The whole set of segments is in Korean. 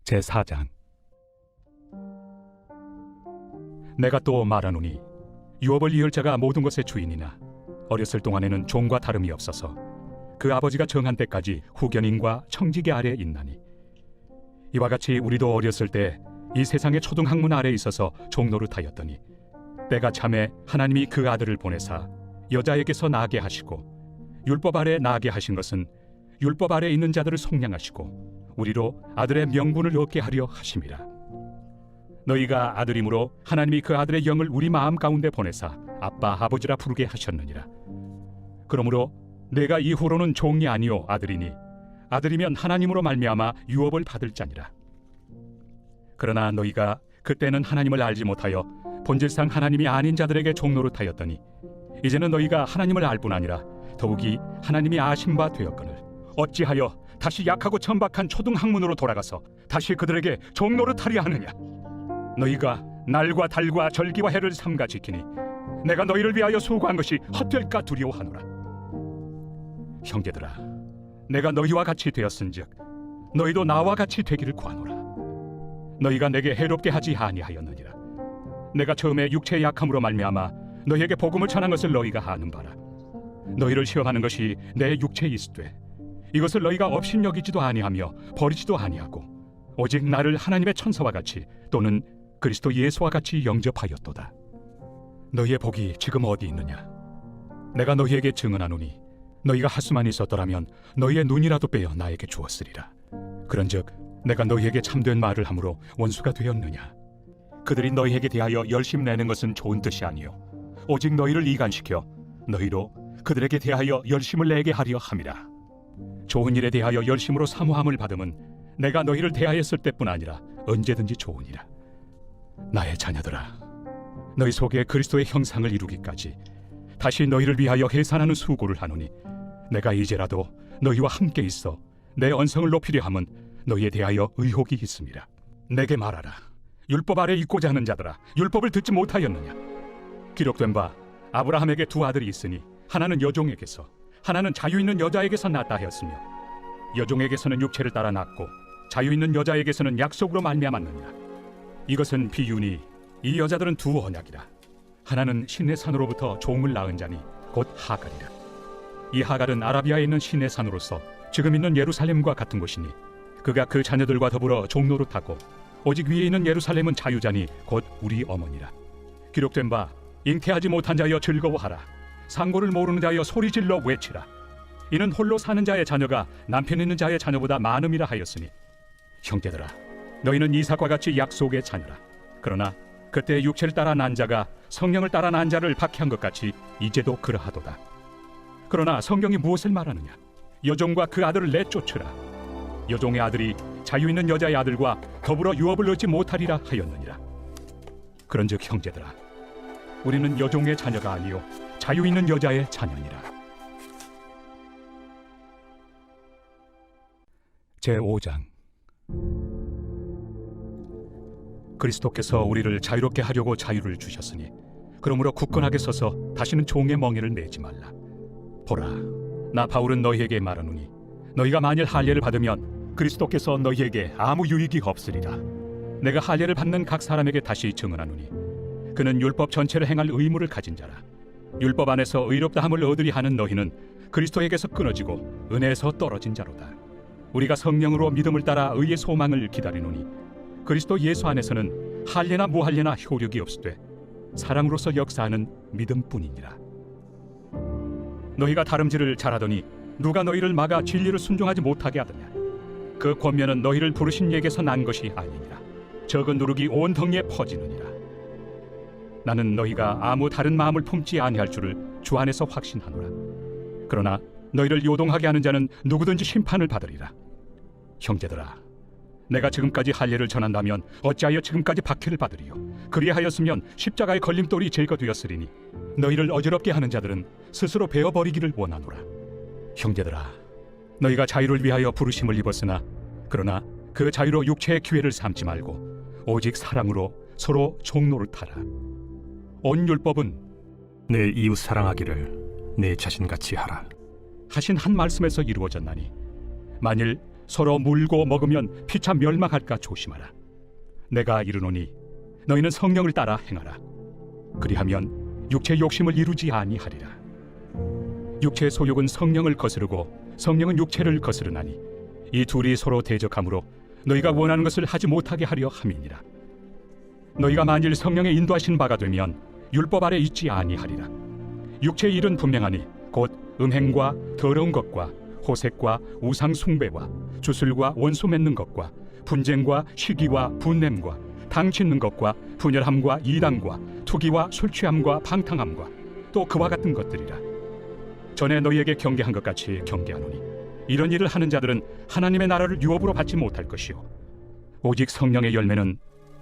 제4장. 내가 또 말하노니 유업을 이을 자가 모든 것의 주인이나 어렸을 동안에는 종과 다름이 없어서 그 아버지가 정한 때까지 후견인과 청지기 아래 있나니, 이와 같이 우리도 어렸을 때 이 세상의 초등학문 아래 있어서 종노릇하였더니 때가 참에 하나님이 그 아들을 보내사 여자에게서 나게 하시고 율법 아래 나게 하신 것은 율법 아래 있는 자들을 속량하시고 우리로 아들의 명분을 얻게 하려 하심이라. 너희가 아들이므로 하나님이 그 아들의 영을 우리 마음 가운데 보내사 아빠 아버지라 부르게 하셨느니라. 그러므로 내가 이후로는 종이 아니요 아들이니 아들이면 하나님으로 말미암아 유업을 받을 자니라. 그러나 너희가 그때는 하나님을 알지 못하여 본질상 하나님이 아닌 자들에게 종노릇하였더니 이제는 너희가 하나님을 알 뿐 아니라 더욱이 하나님이 아신 바 되었거늘 어찌하여 다시 약하고 천박한 초등학문으로 돌아가서 다시 그들에게 종노릇하려 하느냐. 너희가 날과 달과 절기와 해를 삼가 지키니 내가 너희를 위하여 수고한 것이 헛될까 두려워하노라. 형제들아, 내가 너희와 같이 되었은즉 너희도 나와 같이 되기를 구하노라. 너희가 내게 해롭게 하지 아니하였느니라. 내가 처음에 육체의 약함으로 말미암아 너희에게 복음을 전한 것을 너희가 아는 바라. 너희를 시험하는 것이 내 육체에 있으되 이것을 너희가 업신여기지도 아니하며 버리지도 아니하고 오직 나를 하나님의 천사와 같이 또는 그리스도 예수와 같이 영접하였도다. 너희의 복이 지금 어디 있느냐? 내가 너희에게 증언하노니 너희가 하수만 있었더라면 너희의 눈이라도 빼어 나에게 주었으리라. 그런즉 내가 너희에게 참된 말을 함으로 원수가 되었느냐? 그들이 너희에게 대하여 열심 내는 것은 좋은 뜻이 아니요 오직 너희를 이간시켜 너희로 그들에게 대하여 열심을 내게 하려 함이라. 좋은 일에 대하여 열심으로 사모함을 받음은 내가 너희를 대하였을 때뿐 아니라 언제든지 좋으니라. 나의 자녀들아, 너희 속에 그리스도의 형상을 이루기까지 다시 너희를 위하여 해산하는 수고를 하노니 내가 이제라도 너희와 함께 있어 내 언성을 높이려 함은 너희에 대하여 의혹이 있음이라. 내게 말하라. 율법 아래 있고자 하는 자들아, 율법을 듣지 못하였느냐? 기록된 바 아브라함에게 두 아들이 있으니 하나는 여종에게서 하나는 자유 있는 여자에게서 낳았다 하였으며 여종에게서는 육체를 따라 낳고 자유 있는 여자에게서는 약속으로 말미암았느니라. 이것은 비유니 이 여자들은 두 언약이라. 하나는 신의 산으로부터 종을 낳은 자니 곧 하갈이라. 이 하갈은 아라비아에 있는 신의 산으로서 지금 있는 예루살렘과 같은 곳이니 그가 그 자녀들과 더불어 종노릇하고 오직 위에 있는 예루살렘은 자유자니 곧 우리 어머니라. 기록된 바 잉태하지 못한 자여 즐거워하라. 상고를 모르는 자여 소리질러 외치라. 이는 홀로 사는 자의 자녀가 남편 있는 자의 자녀보다 많음이라 하였으니 형제들아, 너희는 이삭과 같이 약속의 자녀라. 그러나 그때 육체를 따라 난 자가 성령을 따라 난 자를 박해한 것 같이 이제도 그러하도다. 그러나 성경이 무엇을 말하느냐? 여종과 그 아들을 내쫓으라. 여종의 아들이 자유 있는 여자의 아들과 더불어 유업을 얻지 못하리라 하였느니라. 그런즉 형제들아, 우리는 여종의 자녀가 아니요 자유 있는 여자의 자녀니라. 제5장. 그리스도께서 우리를 자유롭게 하려고 자유를 주셨으니 그러므로 굳건하게 서서 다시는 종의 멍에를 매지 말라. 보라, 나 바울은 너희에게 말하노니 너희가 만일 할례를 받으면 그리스도께서 너희에게 아무 유익이 없으리라. 내가 할례를 받는 각 사람에게 다시 증언하노니 그는 율법 전체를 행할 의무를 가진 자라. 율법 안에서 의롭다함을 얻으리 하는 너희는 그리스도에게서 끊어지고 은혜에서 떨어진 자로다. 우리가 성령으로 믿음을 따라 의의 소망을 기다리노니 그리스도 예수 안에서는 할례나 무할례나 효력이 없으되 사랑으로서 역사하는 믿음뿐이니라. 너희가 다름질을 잘하더니 누가 너희를 막아 진리를 순종하지 못하게 하더냐? 그 권면은 너희를 부르신 이에게서 난 것이 아니니라. 적은 누룩이 온 덩이에 퍼지느니라. 나는 너희가 아무 다른 마음을 품지 아니할 줄을 주 안에서 확신하노라. 그러나 너희를 요동하게 하는 자는 누구든지 심판을 받으리라. 형제들아, 내가 지금까지 할례를 전한다면 어찌하여 지금까지 박해를 받으리요? 그리하였으면 십자가의 걸림돌이 제거되었으리니 너희를 어지럽게 하는 자들은 스스로 베어버리기를 원하노라. 형제들아, 너희가 자유를 위하여 부르심을 입었으나 그러나 그 자유로 육체의 기회를 삼지 말고 오직 사랑으로 서로 종노릇하라. 온 율법은 내 이웃 사랑하기를 내 자신같이 하라 하신 한 말씀에서 이루어졌나니 만일 서로 물고 먹으면 피차 멸망할까 조심하라. 내가 이르노니 너희는 성령을 따라 행하라. 그리하면 육체의 욕심을 이루지 아니하리라. 육체의 소욕은 성령을 거스르고 성령은 육체를 거스르나니 이 둘이 서로 대적하므로 너희가 원하는 것을 하지 못하게 하려 함이니라. 너희가 만일 성령의 인도하신 바가 되면 율법 아래 있지 아니하리라. 육체의 일은 분명하니 곧 음행과 더러운 것과 호색과 우상 숭배와 주술과 원수 맺는 것과 분쟁과 시기와 분냄과 당 짓는 것과 분열함과 이단과 투기와 술 취함과 방탕함과 또 그와 같은 것들이라. 전에 너희에게 경계한 것 같이 경계하노니 이런 일을 하는 자들은 하나님의 나라를 유업으로 받지 못할 것이요 오직 성령의 열매는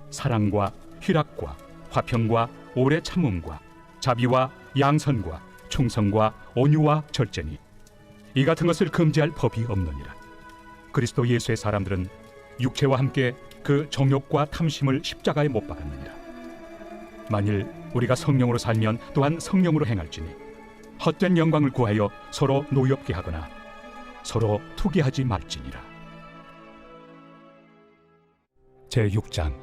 사랑과 희락과 화평과 오래 참음과 자비와 양선과 충성과 온유와 절제니 이 같은 것을 금지할 법이 없느니라. 그리스도 예수의 사람들은 육체와 함께 그 정욕과 탐심을 십자가에 못 박았느니라. 만일 우리가 성령으로 살면 또한 성령으로 행할지니 헛된 영광을 구하여 서로 노엽게 하거나 서로 투기하지 말지니라. 제6장.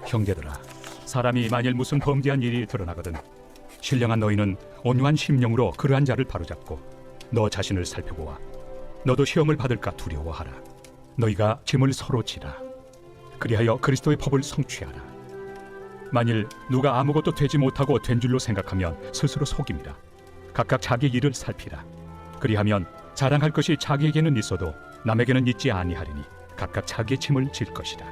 형제들아, 사람이 만일 무슨 범죄한 일이 드러나거든 신령한 너희는 온유한 심령으로 그러한 자를 바로잡고 너 자신을 살펴보아 너도 시험을 받을까 두려워하라. 너희가 짐을 서로 지라. 그리하여 그리스도의 법을 성취하라. 만일 누가 아무것도 되지 못하고 된 줄로 생각하면 스스로 속임이라. 각각 자기 일을 살피라. 그리하면 자랑할 것이 자기에게는 있어도 남에게는 있지 아니하리니 각각 자기의 짐을 질 것이라.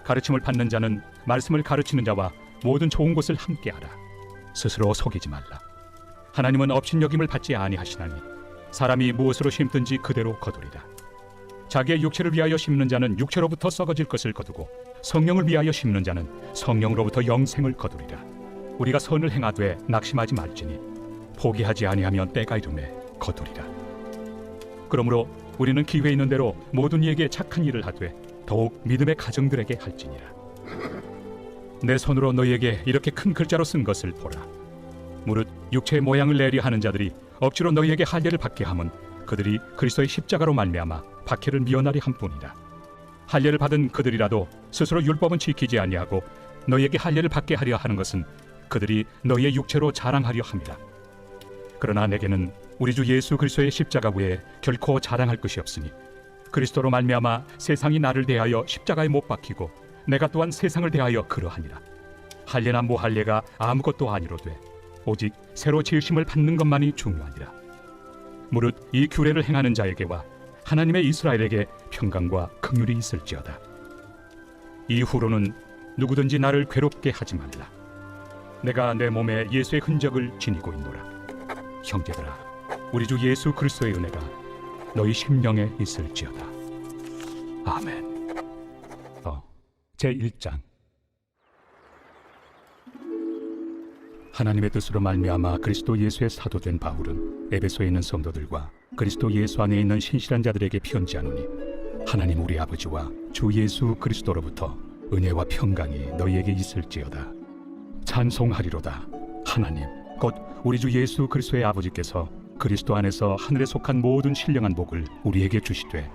가르침을 받는 자는 말씀을 가르치는 자와 모든 좋은 것을 함께하라. 스스로 속이지 말라. 하나님은 업신여김을 받지 아니하시나니 사람이 무엇으로 심든지 그대로 거두리라. 자기의 육체를 위하여 심는 자는 육체로부터 썩어질 것을 거두고 성령을 위하여 심는 자는 성령으로부터 영생을 거두리라. 우리가 선을 행하되 낙심하지 말지니 포기하지 아니하면 때가 이르매 거두리라. 그러므로 우리는 기회 있는 대로 모든 이에게 착한 일을 하되 더욱 믿음의 가정들에게 할지니라. 내 손으로 너희에게 이렇게 큰 글자로 쓴 것을 보라. 무릇 육체의 모양을 내려 하는 자들이 억지로 너희에게 할례를 받게 함은 그들이 그리스도의 십자가로 말미암아 박해를 미연하리 함뿐이라. 할례를 받은 그들이라도 스스로 율법은 지키지 아니하고 너희에게 할례를 받게 하려 하는 것은 그들이 너희의 육체로 자랑하려 함이라. 그러나 내게는 우리 주 예수 그리스도의 십자가 외에 결코 자랑할 것이 없으니 그리스도로 말미암아 세상이 나를 대하여 십자가에 못 박히고 내가 또한 세상을 대하여 그러하니라. 할례나 무할례가 아무것도 아니로되 오직 새로 지으심을 받는 것만이 중요하니라. 무릇 이 규례를 행하는 자에게와 하나님의 이스라엘에게 평강과 긍휼이 있을지어다. 이후로는 누구든지 나를 괴롭게 하지 말라. 내가 내 몸에 예수의 흔적을 지니고 있노라. 형제들아, 우리 주 예수 그리스도의 은혜가 너희 심령에 있을지어다. 아멘. 제1장. 하나님의 뜻으로 말미암아 그리스도 예수의 사도된 바울은 에베소에 있는 성도들과 그리스도 예수 안에 있는 신실한 자들에게 편지하노니 하나님 우리 아버지와 주 예수 그리스도로부터 은혜와 평강이 너희에게 있을지어다. 찬송하리로다. 하나님 곧 우리 주 예수 그리스도의 아버지께서 그리스도 안에서 하늘에 속한 모든 신령한 복을 우리에게 주시되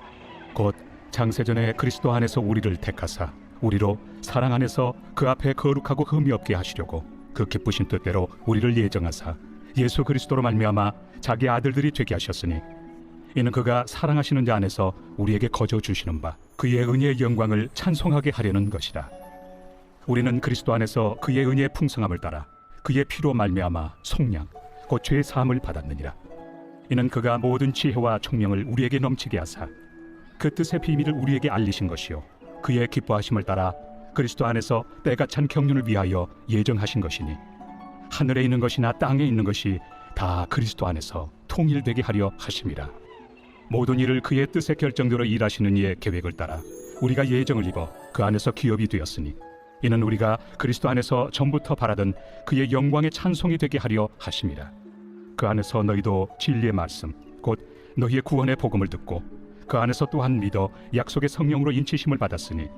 곧 장세전에 그리스도 안에서 우리를 택하사 우리로 사랑 안에서 그 앞에 거룩하고 흠이 없게 하시려고 그 기쁘신 뜻대로 우리를 예정하사 예수 그리스도로 말미암아 자기 아들들이 되게 하셨으니 이는 그가 사랑하시는 자 안에서 우리에게 거저 주시는 바 그의 은혜의 영광을 찬송하게 하려는 것이라. 우리는 그리스도 안에서 그의 은혜의 풍성함을 따라 그의 피로 말미암아 속량 곧 죄의 사함을 받았느니라. 이는 그가 모든 지혜와 총명을 우리에게 넘치게 하사 그 뜻의 비밀을 우리에게 알리신 것이요 그의 기뻐하심을 따라 그리스도 안에서 때가 찬 경륜을 위하여 예정하신 것이니 하늘에 있는 것이나 땅에 있는 것이 다 그리스도 안에서 통일되게 하려 하심이라. 모든 일을 그의 뜻의 결정대로 일하시는 이의 계획을 따라 우리가 예정을 입어 그 안에서 기업이 되었으니 이는 우리가 그리스도 안에서 전부터 바라던 그의 영광의 찬송이 되게 하려 하심이라. 그 안에서 너희도 진리의 말씀 곧 너희의 구원의 복음을 듣고 그 안에서 또한 믿어 약속의 성령으로 인치심을 받았으니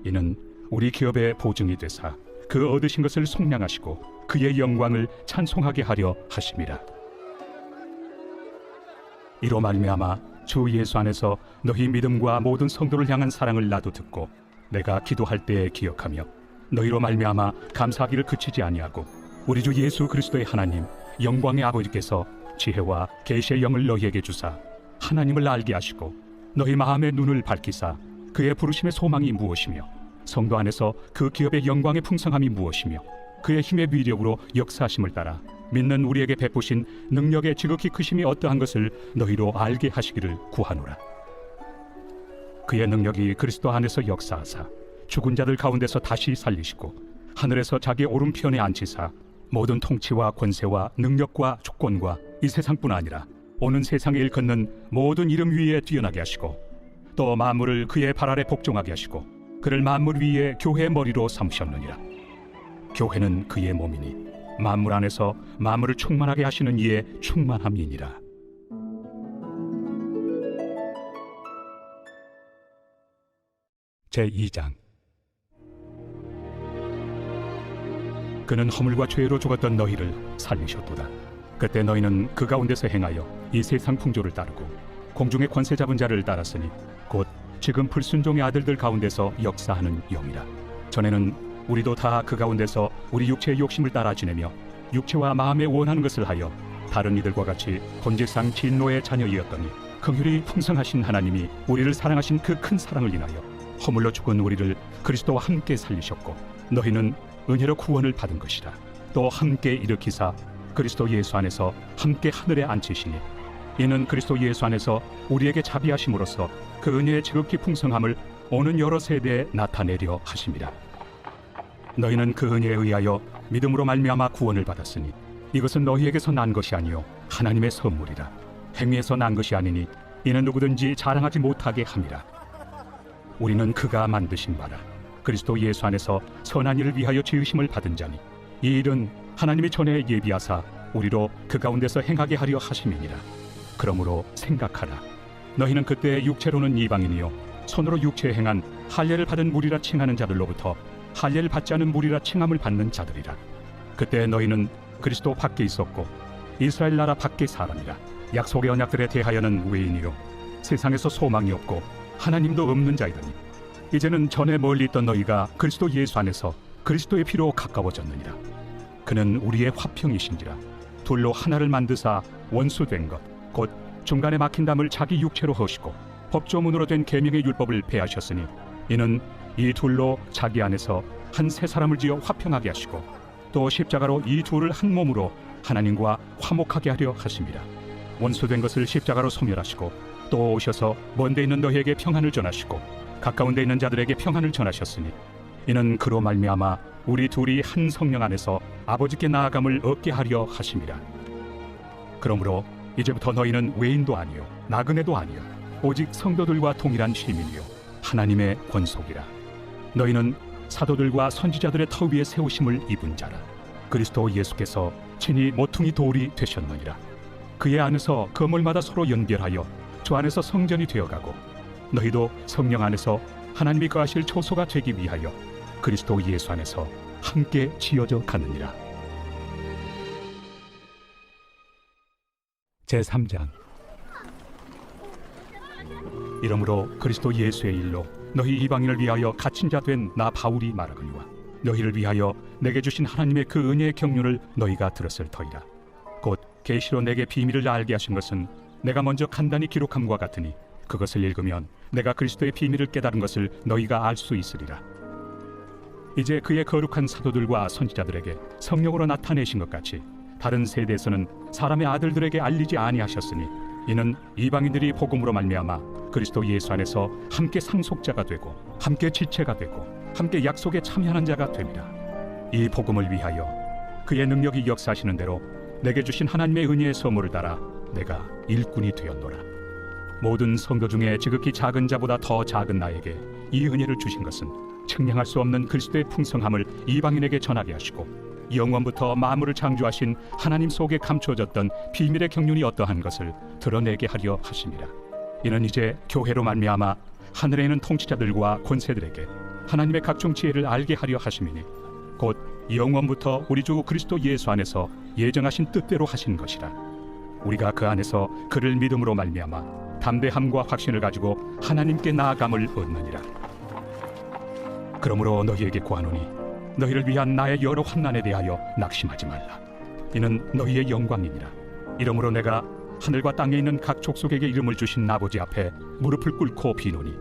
이는 우리 기업의 보증이 되사 그 얻으신 것을 속량하시고 그의 영광을 찬송하게 하려 하심이라. 이로 말미암아 주 예수 안에서 너희 믿음과 모든 성도를 향한 사랑을 나도 듣고 내가 기도할 때에 기억하며 너희로 말미암아 감사하기를 그치지 아니하고 우리 주 예수 그리스도의 하나님 영광의 아버지께서 지혜와 계시의 영을 너희에게 주사 하나님을 알게 하시고 너희 마음의 눈을 밝히사 그의 부르심의 소망이 무엇이며 성도 안에서 그 기업의 영광의 풍성함이 무엇이며 그의 힘의 위력으로 역사하심을 따라 믿는 우리에게 베푸신 능력의 지극히 크심이 어떠한 것을 너희로 알게 하시기를 구하노라. 그의 능력이 그리스도 안에서 역사하사 죽은 자들 가운데서 다시 살리시고 하늘에서 자기 오른편에 앉히사 모든 통치와 권세와 능력과 주권과 이 세상뿐 아니라 오는 세상에 일컫는 모든 이름 위에 뛰어나게 하시고 또 만물을 그의 발 아래 복종하게 하시고 그를 만물 위에 교회의 머리로 삼으셨느니라. 교회는 그의 몸이니 만물 안에서 만물을 충만하게 하시는 이의 충만함이니라. 제2장. 그는 허물과 죄로 죽었던 너희를 살리셨도다. 그때 너희는 그 가운데서 행하여 이 세상 풍조를 따르고 공중의 권세 잡은 자를 따랐으니 곧 지금 불순종의 아들들 가운데서 역사하는 영이라. 전에는 우리도 다 그 가운데서 우리 육체의 욕심을 따라 지내며 육체와 마음에 원하는 것을 하여 다른 이들과 같이 본질상 진노의 자녀이었더니 긍휼이 풍성하신 하나님이 우리를 사랑하신 그 큰 사랑을 인하여 허물로 죽은 우리를 그리스도와 함께 살리셨고 너희는 은혜로 구원을 받은 것이라. 또 함께 일으키사 그리스도 예수 안에서 함께 하늘에 앉히시니 이는 그리스도 예수 안에서 우리에게 자비하심으로써 그 은혜의 지극히 풍성함을 오는 여러 세대에 나타내려 하심이라. 너희는 그 은혜에 의하여 믿음으로 말미암아 구원을 받았으니 이것은 너희에게서 난 것이 아니요 하나님의 선물이라. 행위에서 난 것이 아니니 이는 누구든지 자랑하지 못하게 함이라. 우리는 그가 만드신 바라 그리스도 예수 안에서 선한 일을 위하여 지으심을 받은 자니 이 일은 하나님이 전에 예비하사 우리로 그 가운데서 행하게 하려 하심이니라. 그러므로 생각하라. 너희는 그때 육체로는 이방인이요 손으로 육체에 행한 할례를 받은 무리라 칭하는 자들로부터 할례를 받지 않은 무리라 칭함을 받는 자들이라. 그때 너희는 그리스도 밖에 있었고 이스라엘 나라 밖에 사람이라. 약속의 언약들에 대하여는 외인이요 세상에서 소망이 없고 하나님도 없는 자이더니 이제는 전에 멀리 있던 너희가 그리스도 예수 안에서 그리스도의 피로 가까워졌느니라. 그는 우리의 화평이신지라. 둘로 하나를 만드사 원수된 것 곧 중간에 막힌 담을 자기 육체로 허시고 법조문으로 된 계명의 율법을 폐하셨으니 이는 이 둘로 자기 안에서 한 새 사람을 지어 화평하게 하시고 또 십자가로 이 둘을 한 몸으로 하나님과 화목하게 하려 하심이라. 원수된 것을 십자가로 소멸하시고 또 오셔서 먼데 있는 너희에게 평안을 전하시고 가까운 데 있는 자들에게 평안을 전하셨으니 이는 그로 말미암아 우리 둘이 한 성령 안에서 아버지께 나아감을 얻게 하려 하심이라. 그러므로 이제부터 너희는 외인도 아니요 나그네도 아니요 오직 성도들과 동일한 시민이요 하나님의 권속이라. 너희는 사도들과 선지자들의 터 위에 세우심을 입은 자라. 그리스도 예수께서 친히 모퉁이 돌이 되셨느니라. 그의 안에서 건물마다 서로 연결하여 주 안에서 성전이 되어가고 너희도 성령 안에서 하나님이 거하실 초소가 되기 위하여 그리스도 예수 안에서 함께 지어져 가느니라. 제3장. 이러므로 그리스도 예수의 일로 너희 이방인을 위하여 갇힌 자 된 나 바울이 말하거니와 너희를 위하여 내게 주신 하나님의 그 은혜의 경륜을 너희가 들었을 터이라. 곧 계시로 내게 비밀을 알게 하신 것은 내가 먼저 간단히 기록함과 같으니 그것을 읽으면 내가 그리스도의 비밀을 깨달은 것을 너희가 알 수 있으리라. 이제 그의 거룩한 사도들과 선지자들에게 성령으로 나타내신 것 같이 다른 세대에서는 사람의 아들들에게 알리지 아니하셨으니 이는 이방인들이 복음으로 말미암아 그리스도 예수 안에서 함께 상속자가 되고 함께 지체가 되고 함께 약속에 참여하는 자가 됨이라. 이 복음을 위하여 그의 능력이 역사하시는 대로 내게 주신 하나님의 은혜의 선물을 따라 내가 일꾼이 되었노라. 모든 성도 중에 지극히 작은 자보다 더 작은 나에게 이 은혜를 주신 것은 측량할 수 없는 그리스도의 풍성함을 이방인에게 전하게 하시고 영원부터 만물을 창조하신 하나님 속에 감추어졌던 비밀의 경륜이 어떠한 것을 드러내게 하려 하심이라. 이는 이제 교회로 말미암아 하늘에 있는 통치자들과 권세들에게 하나님의 각종 지혜를 알게 하려 하심이니 곧 영원부터 우리 주 그리스도 예수 안에서 예정하신 뜻대로 하신 것이라. 우리가 그 안에서 그를 믿음으로 말미암아 담대함과 확신을 가지고 하나님께 나아감을 얻느니라. 그러므로 너희에게 구하노니 너희를 위한 나의 여러 환난에 대하여 낙심하지 말라. 이는 너희의 영광이니라. 이러므로 내가 하늘과 땅에 있는 각 족속에게 이름을 주신 아버지 앞에 무릎을 꿇고 비노니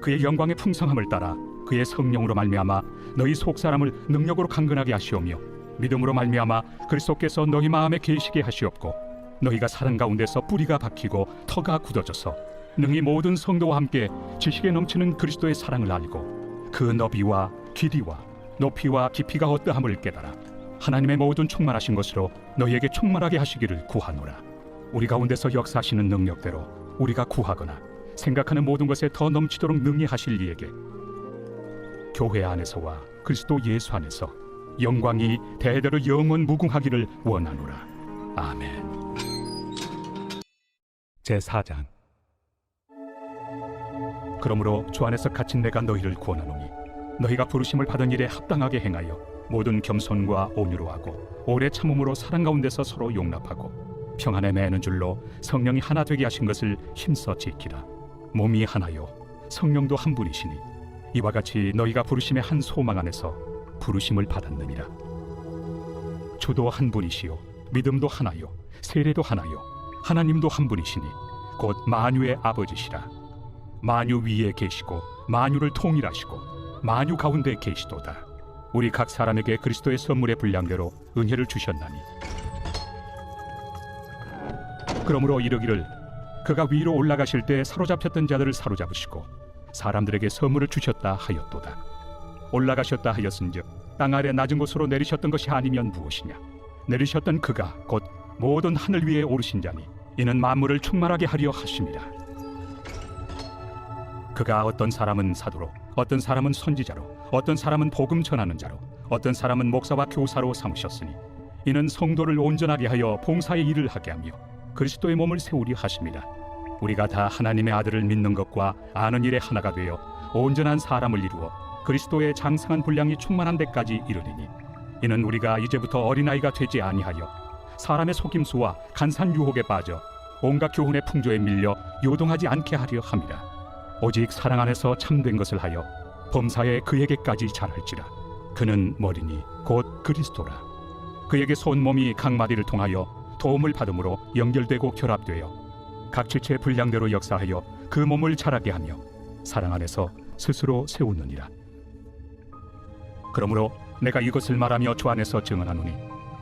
그의 영광의 풍성함을 따라 그의 성령으로 말미암아 너희 속 사람을 능력으로 강건하게 하시오며 믿음으로 말미암아 그리스도께서 너희 마음에 계시게 하시옵고 너희가 사랑 가운데서 뿌리가 박히고 터가 굳어져서 능히 모든 성도와 함께 지식에 넘치는 그리스도의 사랑을 알고 그 너비와 길이와 높이와 깊이가 어떠함을 깨달아 하나님의 모든 충만하신 것으로 너희에게 충만하게 하시기를 구하노라. 우리 가운데서 역사하시는 능력대로 우리가 구하거나 생각하는 모든 것에 더 넘치도록 능히 하실 이에게 교회 안에서와 그리스도 예수 안에서 영광이 대대로 영원 무궁하기를 원하노라. 아멘. 제4장. 그러므로 주 안에서 갇힌 내가 너희를 구원하노니 너희가 부르심을 받은 일에 합당하게 행하여 모든 겸손과 온유로 하고 오래 참음으로 사랑 가운데서 서로 용납하고 평안에 매는 줄로 성령이 하나 되게 하신 것을 힘써 지키라. 몸이 하나요 성령도 한 분이시니 이와 같이 너희가 부르심의 한 소망 안에서 부르심을 받았느니라. 주도 한 분이시요 믿음도 하나요 세례도 하나요 하나님도 한 분이시니 곧 만유의 아버지시라. 만유 위에 계시고 만유를 통일하시고 만유 가운데 계시도다. 우리 각 사람에게 그리스도의 선물의 분량대로 은혜를 주셨나니 그러므로 이르기를 그가 위로 올라가실 때 사로잡혔던 자들을 사로잡으시고 사람들에게 선물을 주셨다 하였도다. 올라가셨다 하였은즉 땅 아래 낮은 곳으로 내리셨던 것이 아니면 무엇이냐. 내리셨던 그가 곧 모든 하늘 위에 오르신 자니 이는 만물을 충만하게 하려 하심이라. 그가 어떤 사람은 사도로 어떤 사람은 선지자로 어떤 사람은 복음 전하는 자로 어떤 사람은 목사와 교사로 삼으셨으니 이는 성도를 온전하게 하여 봉사의 일을 하게 하며 그리스도의 몸을 세우리 하심이라. 우리가 다 하나님의 아들을 믿는 것과 아는 일에 하나가 되어 온전한 사람을 이루어 그리스도의 장성한 분량이 충만한 데까지 이르리니 이는 우리가 이제부터 어린아이가 되지 아니하여 사람의 속임수와 간산 유혹에 빠져 온갖 교훈의 풍조에 밀려 요동하지 않게 하려 함이라. 오직 사랑 안에서 참된 것을 하여 범사에 그에게까지 자랄지라. 그는 머리니 곧 그리스도라. 그에게 온 몸이 각 마디를 통하여 도움을 받음으로 연결되고 결합되어 각 지체의 분량대로 역사하여 그 몸을 자라게 하며 사랑 안에서 스스로 세우느니라. 그러므로 내가 이것을 말하며 주 안에서 증언하노니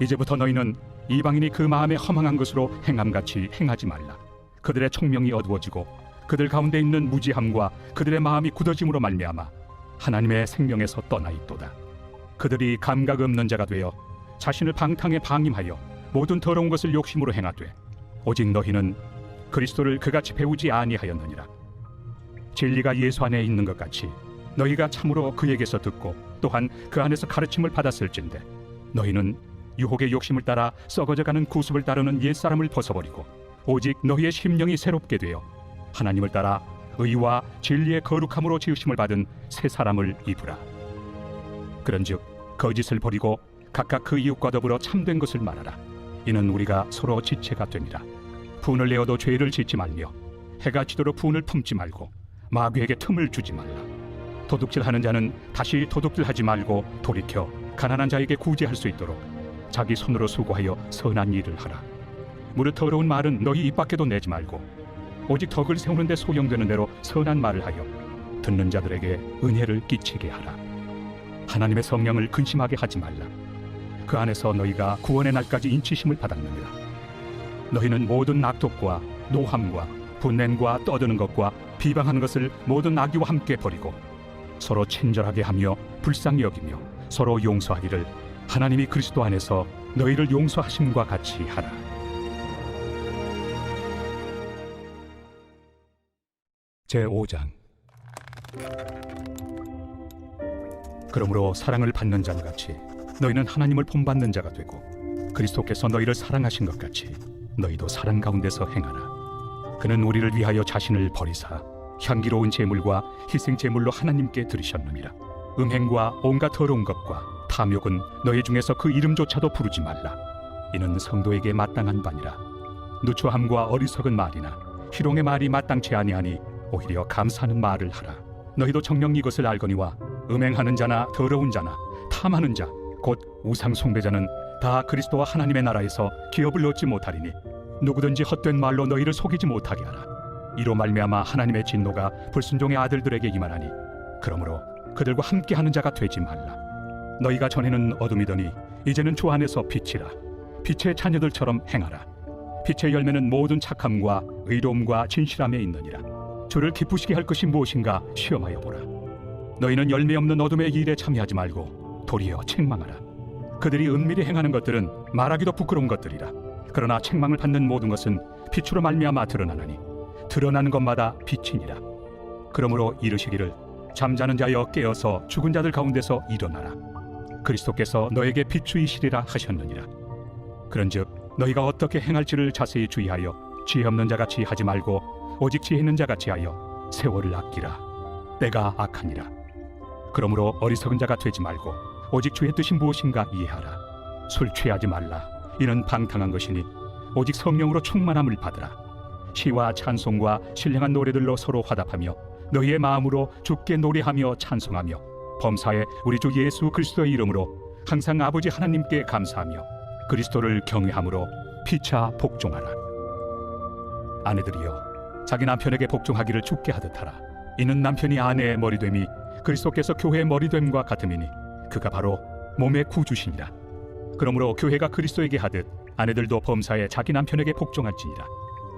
이제부터 너희는 이방인이 그 마음에 허망한 것으로 행함같이 행하지 말라. 그들의 총명이 어두워지고 그들 가운데 있는 무지함과 그들의 마음이 굳어짐으로 말미암아 하나님의 생명에서 떠나 있도다. 그들이 감각 없는 자가 되어 자신을 방탕에 방임하여 모든 더러운 것을 욕심으로 행하되 오직 너희는 그리스도를 그같이 배우지 아니하였느니라. 진리가 예수 안에 있는 것 같이 너희가 참으로 그에게서 듣고 또한 그 안에서 가르침을 받았을진데 너희는 유혹의 욕심을 따라 썩어져가는 구습을 따르는 옛사람을 벗어버리고 오직 너희의 심령이 새롭게 되어 하나님을 따라 의와 진리의 거룩함으로 지으심을 받은 새 사람을 입으라. 그런즉 거짓을 버리고 각각 그 이웃과 더불어 참된 것을 말하라. 이는 우리가 서로 지체가 됨이라. 분을 내어도 죄를 짓지 말며 해가 지도록 분을 품지 말고 마귀에게 틈을 주지 말라. 도둑질하는 자는 다시 도둑질하지 말고 돌이켜 가난한 자에게 구제할 수 있도록 자기 손으로 수고하여 선한 일을 하라. 무릇 더러운 말은 너희 입 밖에도 내지 말고 오직 덕을 세우는 데 소용되는 대로 선한 말을 하여 듣는 자들에게 은혜를 끼치게 하라. 하나님의 성령을 근심하게 하지 말라. 그 안에서 너희가 구원의 날까지 인치심을 받았느니라. 너희는 모든 낙독과 노함과 분냄과 떠드는 것과 비방하는 것을 모든 악의와 함께 버리고 서로 친절하게 하며 불쌍히 여기며 서로 용서하기를 하나님이 그리스도 안에서 너희를 용서하심과 같이 하라. 제5장. 그러므로 사랑을 받는 자들 같이 너희는 하나님을 본받는 자가 되고 그리스도께서 너희를 사랑하신 것 같이 너희도 사랑 가운데서 행하라. 그는 우리를 위하여 자신을 버리사 향기로운 제물과 희생 제물로 하나님께 드리셨느니라. 음행과 온갖 더러운 것과 탐욕은 너희 중에서 그 이름조차도 부르지 말라. 이는 성도에게 마땅한 바니라. 누추함과 어리석은 말이나 희롱의 말이 마땅치 아니하니 오히려 감사하는 말을 하라. 너희도 정녕 이것을 알거니와 음행하는 자나 더러운 자나 탐하는 자 곧 우상 숭배자는 다 그리스도와 하나님의 나라에서 기업을 얻지 못하리니 누구든지 헛된 말로 너희를 속이지 못하게 하라. 이로 말미암아 하나님의 진노가 불순종의 아들들에게 임하나니 그러므로 그들과 함께하는 자가 되지 말라. 너희가 전에는 어둠이더니 이제는 주 안에서 빛이라. 빛의 자녀들처럼 행하라. 빛의 열매는 모든 착함과 의로움과 진실함에 있느니라. 주를 기쁘시게 할 것이 무엇인가 시험하여 보라. 너희는 열매 없는 어둠의 일에 참여하지 말고 도리어 책망하라. 그들이 은밀히 행하는 것들은 말하기도 부끄러운 것들이라. 그러나 책망을 받는 모든 것은 빛으로 말미암아 드러나나니 드러나는 것마다 빛이니라. 그러므로 이르시기를 잠자는 자여 깨어서 죽은 자들 가운데서 일어나라. 그리스도께서 너에게 빛주이시리라 하셨느니라. 그런즉 너희가 어떻게 행할지를 자세히 주의하여 지혜 없는 자같이 하지 말고 오직 지혜 있는 자같이 하여 세월을 아끼라. 때가 악하니라. 그러므로 어리석은 자가 되지 말고 오직 주의 뜻이 무엇인가 이해하라. 술 취하지 말라. 이는 방탕한 것이니 오직 성령으로 충만함을 받으라. 시와 찬송과 신령한 노래들로 서로 화답하며 너희의 마음으로 주께 노래하며 찬송하며 범사에 우리 주 예수 그리스도의 이름으로 항상 아버지 하나님께 감사하며 그리스도를 경외함으로 피차 복종하라. 아내들이여 자기 남편에게 복종하기를 주께 하듯 하라. 이는 남편이 아내의 머리됨이 그리스도께서 교회의 머리됨과 같음이니 그가 바로 몸의 구주시니라. 그러므로 교회가 그리스도에게 하듯 아내들도 범사에 자기 남편에게 복종할지니라.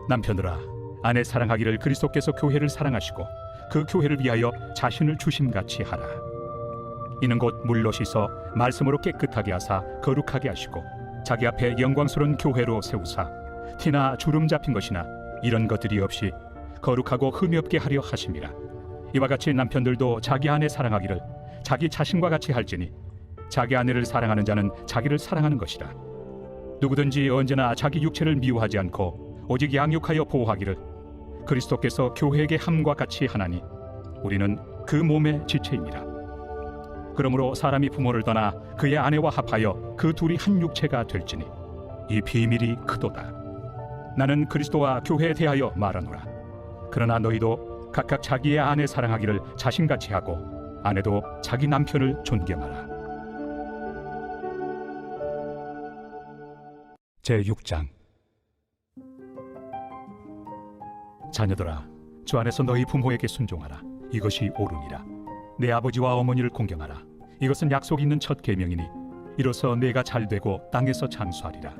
남편들아 아내 사랑하기를 그리스도께서 교회를 사랑하시고 그 교회를 위하여 자신을 주심같이 하라. 이는 곧 물로 씻어 말씀으로 깨끗하게 하사 거룩하게 하시고 자기 앞에 영광스러운 교회로 세우사 티나 주름 잡힌 것이나 이런 것들이 없이 거룩하고 흠이 없게 하려 하심이라. 이와 같이 남편들도 자기 아내 사랑하기를 자기 자신과 같이 할지니 자기 아내를 사랑하는 자는 자기를 사랑하는 것이라. 누구든지 언제나 자기 육체를 미워하지 않고 오직 양육하여 보호하기를 그리스도께서 교회에게 함과 같이 하나니 우리는 그 몸의 지체입니다. 그러므로 사람이 부모를 떠나 그의 아내와 합하여 그 둘이 한 육체가 될지니 이 비밀이 크도다. 나는 그리스도와 교회에 대하여 말하노라. 그러나 너희도 각각 자기의 아내 사랑하기를 자신같이 하고 아내도 자기 남편을 존경하라. 제6장. 자녀들아 주 안에서 너희 부모에게 순종하라. 이것이 옳으니라. 내 아버지와 어머니를 공경하라. 이것은 약속 있는 첫 계명이니 이로써 내가 잘되고 땅에서 장수하리라.